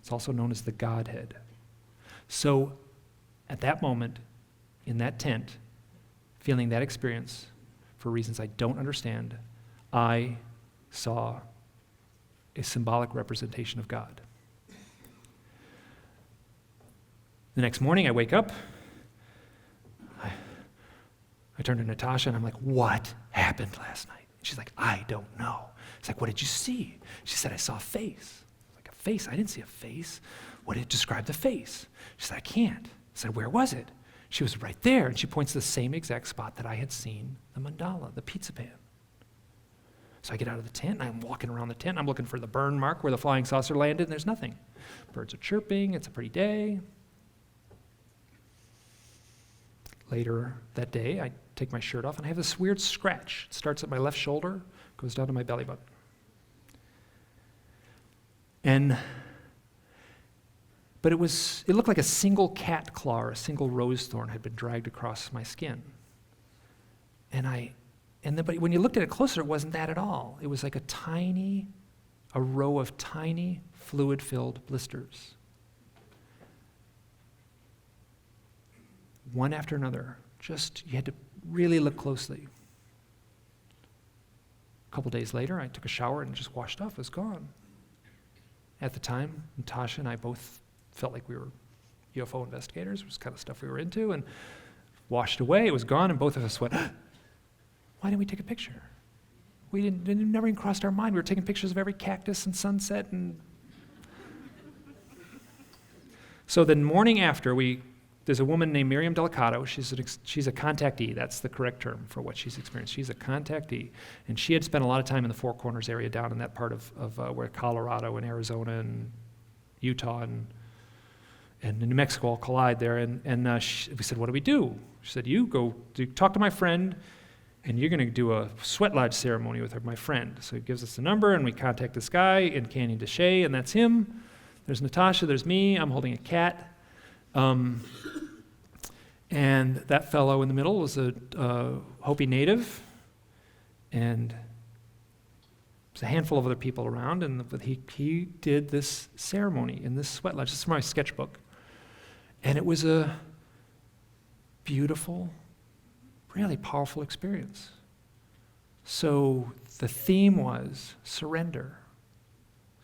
It's also known as the Godhead. So, at that moment, in that tent, feeling that experience, for reasons I don't understand, I saw a symbolic representation of God. The next morning, I wake up, I turn to Natasha, and I'm like, what happened last night? And she's like, I don't know. It's like, what did you see? She said, I saw a face. I was like, a face? I didn't see a face. What did it describe the face? She said, I can't. I said, where was it? She was right there, and she points to the same exact spot that I had seen the mandala, the pizza pan. So I get out of the tent, and I'm walking around the tent. I'm looking for the burn mark where the flying saucer landed, and there's nothing. Birds are chirping. It's a pretty day. Later that day, I take my shirt off, and I have this weird scratch. It starts at my left shoulder, goes down to my belly button. But it looked like a single cat claw or a single rose thorn had been dragged across my skin. But when you looked at it closer, it wasn't that at all. It was like a row of tiny fluid-filled blisters. One after another. You had to really look closely. A couple days later, I took a shower and just washed off. It was gone. At the time, Natasha and I both felt like we were UFO investigators. It was kind of stuff we were into, and washed away. It was gone, and both of us went, why didn't we take a picture? It never even crossed our mind. We were taking pictures of every cactus and sunset. And so the morning after, there's a woman named Miriam Delicato. She's a contactee. That's the correct term for what she's experienced. She's a contactee. And she had spent a lot of time in the Four Corners area down in that part of where Colorado and Arizona and Utah and New Mexico all collide there. And we said, what do we do? She said, you go talk to my friend, and you're going to do a sweat lodge ceremony with my friend. So he gives us the number, and we contact this guy in Canyon de Chelly, and that's him. There's Natasha, there's me. I'm holding a cat. And that fellow in the middle was a Hopi native, and there's a handful of other people around, but he did this ceremony in this sweat lodge. This is from my sketchbook. And it was a beautiful, really powerful experience. So the theme was surrender.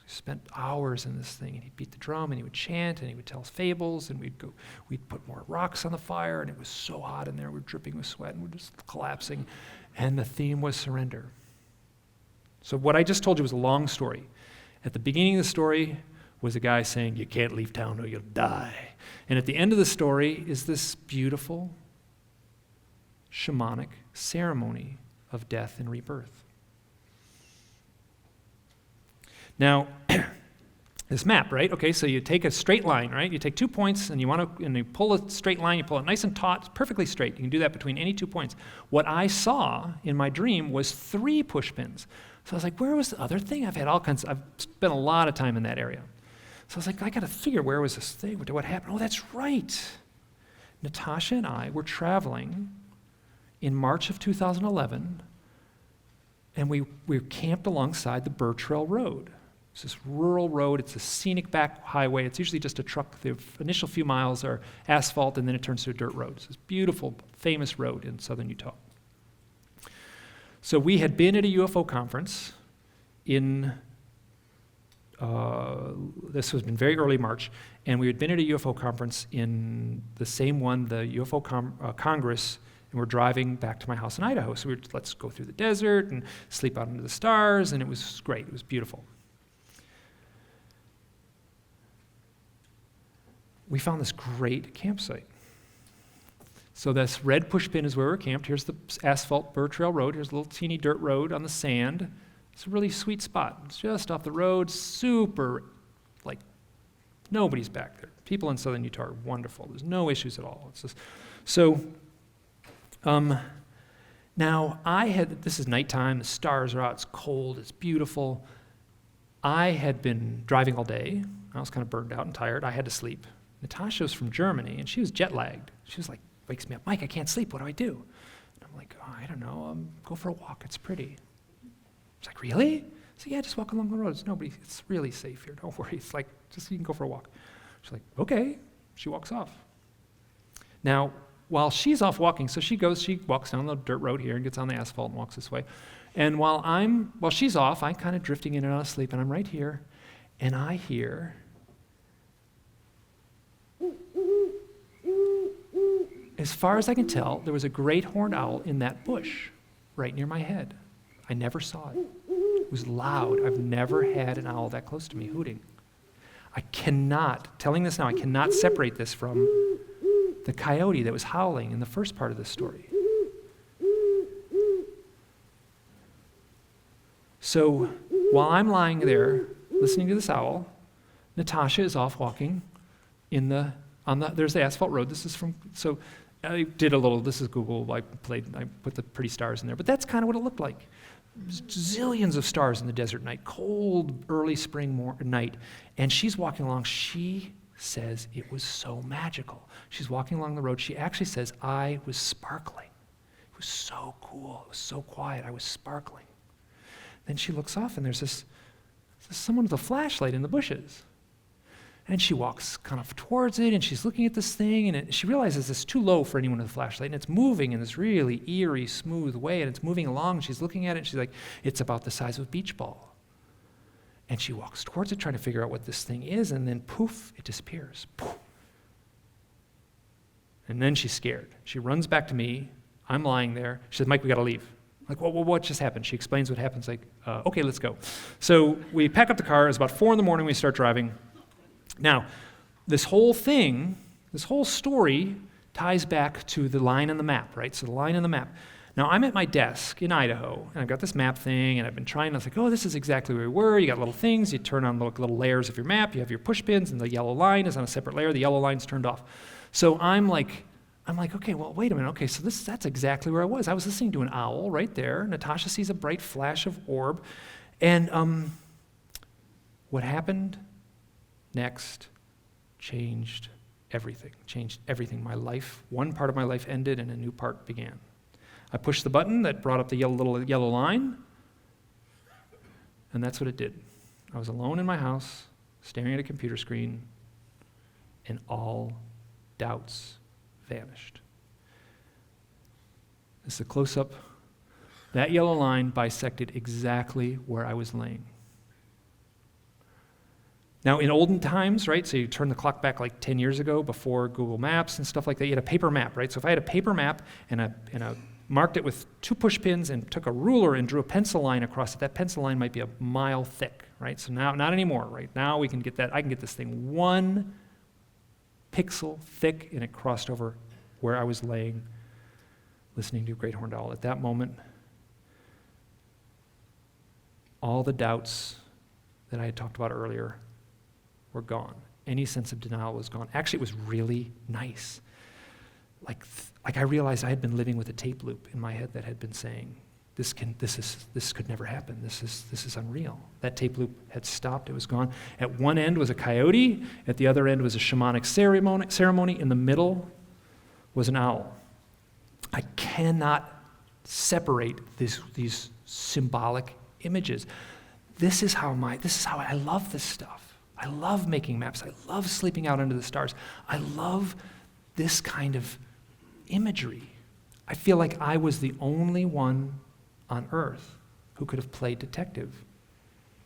We spent hours in this thing, and he'd beat the drum, and he would chant, and he would tell us fables, and we'd put more rocks on the fire, and it was so hot in there, we were dripping with sweat, and we're just collapsing, and the theme was surrender. So what I just told you was a long story. At the beginning of the story was a guy saying, you can't leave town or you'll die. And at the end of the story is this beautiful shamanic ceremony of death and rebirth. Now, this map, right? Okay, so you take a straight line, right? You take 2 points, and you pull a straight line. You pull it nice and taut, perfectly straight. You can do that between any 2 points. What I saw in my dream was 3 push pins. So I was like, where was the other thing? I've spent a lot of time in that area. So I was like, I got to figure, where was this thing? What happened? Oh, that's right. Natasha and I were traveling in March of 2011, and we camped alongside the Burr Trail Road. It's this rural road. It's a scenic back highway. It's usually just a truck. The initial few miles are asphalt, and then it turns to a dirt road. It's this beautiful, famous road in southern Utah. So we had been at a UFO conference in, this has been very early March, and we had been at a UFO conference in the same one, the UFO Congress, and we're driving back to my house in Idaho. So we were, let's go through the desert and sleep out under the stars, and it was great. It was beautiful. We found this great campsite. So this red push pin is where we're camped. Here's the asphalt Burr Trail Road. Here's a little teeny dirt road on the sand. It's a really sweet spot. It's just off the road, super, like, nobody's back there. People in southern Utah are wonderful. There's no issues at all. It's just, so, now this is nighttime, the stars are out, it's cold, it's beautiful. I had been driving all day. I was kind of burned out and tired. I had to sleep. Natasha was from Germany, and she was jet lagged. She was like, wakes me up, Mike, I can't sleep, what do I do? And I'm like, oh, I don't know, go for a walk, it's pretty. She's like, really? So yeah, just walk along the road. It's really safe here, don't worry. It's like, just you can go for a walk. She's like, okay. She walks off. Now, while she's off walking, so she walks down the dirt road here and gets on the asphalt and walks this way. And while she's off, I'm kind of drifting in and out of sleep, and I'm right here, and I hear, as far as I can tell, there was a great horned owl in that bush right near my head. I never saw it. It was loud. I've never had an owl that close to me hooting. I cannot separate this from the coyote that was howling in the first part of this story. So while I'm lying there listening to this owl, Natasha is off walking there's the asphalt road. So I did a little, this is Google, I put the pretty stars in there, but that's kind of what it looked like. Zillions of stars in the desert night, cold early spring night, and she's walking along. She says it was so magical. She's walking along the road. She actually says, I was sparkling. It was so cool. It was so quiet. I was sparkling. Then she looks off, and there's someone with a flashlight in the bushes. And she walks kind of towards it, and she's looking at this thing, and she realizes it's too low for anyone with a flashlight, and it's moving in this really eerie, smooth way, and it's moving along, and she's looking at it, and she's like, it's about the size of a beach ball. And she walks towards it, trying to figure out what this thing is, and then poof, it disappears. Poof. And then she's scared. She runs back to me. I'm lying there. She says, Mike, we got to leave. I'm like, well, what just happened? She explains what happens, like, okay, let's go. So we pack up the car. It's about 4 a.m. We start driving. Now, this whole story ties back to the line on the map, right? So the line on the map. Now, I'm at my desk in Idaho, and I've got this map thing, and I've been trying, I was like, oh, this is exactly where we were. You got little things, you turn on little layers of your map, you have your push pins, and the yellow line is on a separate layer, the yellow line's turned off. So I'm like, okay, well, wait a minute, okay, so that's exactly where I was. I was listening to an owl right there. Natasha sees a bright flash of orb, and what happened next changed everything. My life, one part of my life ended and a new part began. I pushed the button that brought up the little yellow line, and that's what it did. I was alone in my house, staring at a computer screen, and all doubts vanished. This is a close-up. That yellow line bisected exactly where I was laying. Now, in olden times, right, so you turn the clock back like 10 years ago before Google Maps and stuff like that, you had a paper map, right? So if I had a paper map and I marked it with 2 push pins and took a ruler and drew a pencil line across it, that pencil line might be a mile thick, right? So now, not anymore, right? Now I can get this thing 1 pixel thick, and it crossed over where I was laying, listening to a great horned owl. At that moment, all the doubts that I had talked about earlier were gone. Any sense of denial was gone. Actually, it was really nice. Like I realized I had been living with a tape loop in my head that had been saying, this could never happen. This is unreal. That tape loop had stopped. It was gone. At one end was a coyote. At the other end was a shamanic ceremony. In the middle was an owl. I cannot separate these symbolic images. this is how I love this stuff. I love making maps. I love sleeping out under the stars. I love this kind of imagery. I feel like I was the only one on Earth who could have played detective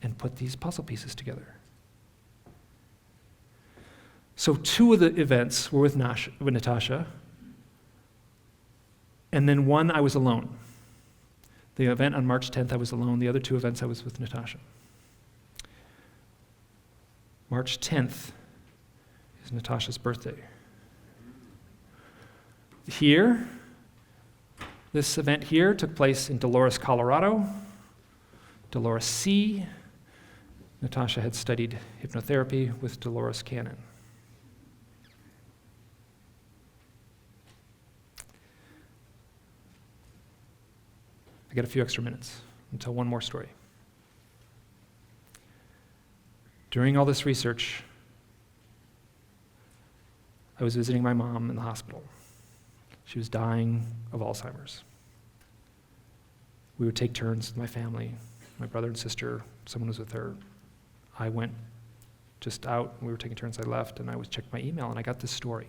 and put these puzzle pieces together. So 2 of the events were with Natasha, and then one I was alone. The event on March 10th, I was alone. The other 2 events, I was with Natasha. March 10th is Natasha's birthday. Here, this event here took place in Dolores, Colorado. Dolores C. Natasha had studied hypnotherapy with Dolores Cannon. I got a few extra minutes. I'll tell one more story. During all this research, I was visiting my mom in the hospital. She was dying of Alzheimer's. We would take turns with my family, my brother and sister, someone was with her. I went just out, we were taking turns, I left, and I was checking my email, and I got this story.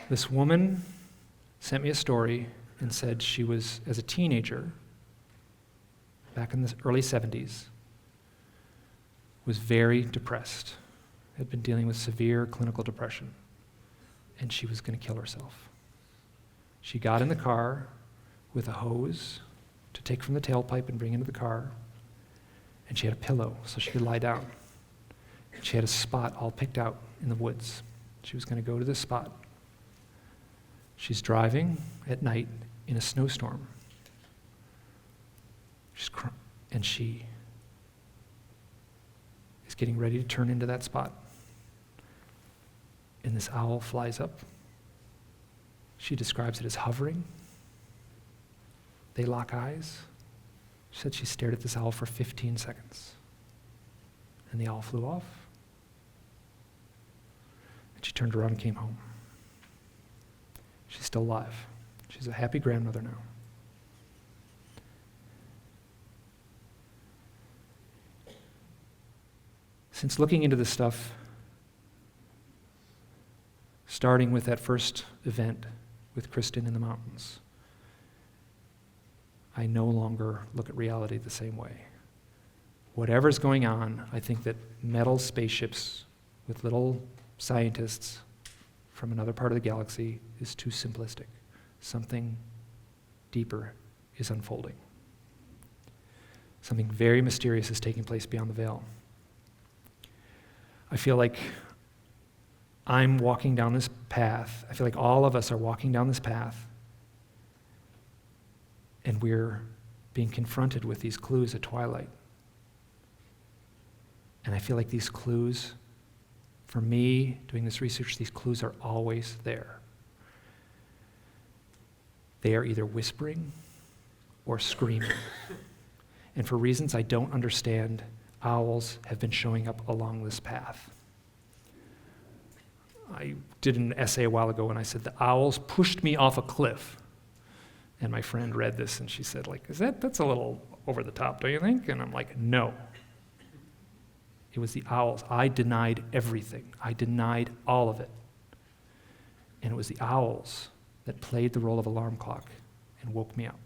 This woman sent me a story and said she was, as a teenager, back in the early 70s, was very depressed, had been dealing with severe clinical depression, and she was going to kill herself. She got in the car with a hose to take from the tailpipe and bring into the car, and she had a pillow so she could lie down. And she had a spot all picked out in the woods. She was going to go to this spot. She's driving at night in a snowstorm. And she is getting ready to turn into that spot. And this owl flies up. She describes it as hovering. They lock eyes. She said she stared at this owl for 15 seconds. And the owl flew off. And she turned around and came home. She's still alive. She's a happy grandmother now. Since looking into this stuff, starting with that first event with Kristen in the mountains, I no longer look at reality the same way. Whatever's going on, I think that metal spaceships with little scientists from another part of the galaxy is too simplistic. Something deeper is unfolding. Something very mysterious is taking place beyond the veil. I feel like I'm walking down this path. I feel like all of us are walking down this path, and we're being confronted with these clues at twilight. And I feel like these clues, for me, doing this research, these clues are always there. They are either whispering or screaming. And for reasons I don't understand, owls have been showing up along this path. I did an essay a while ago and I said, the owls pushed me off a cliff. And my friend read this and she said, like, that's a little over the top, don't you think? And I'm like, no. It was the owls. I denied everything. I denied all of it. And it was the owls that played the role of alarm clock and woke me up.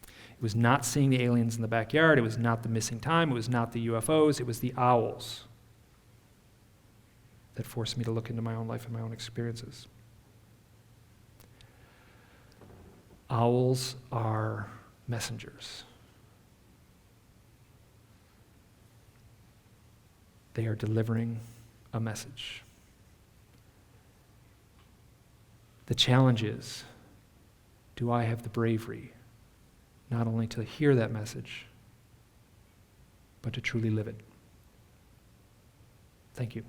It was not seeing the aliens in the backyard. It was not the missing time. It was not the UFOs. It was the owls that forced me to look into my own life and my own experiences. Owls are messengers. They are delivering a message. The challenge is, do I have the bravery not only to hear that message, but to truly live it? Thank you.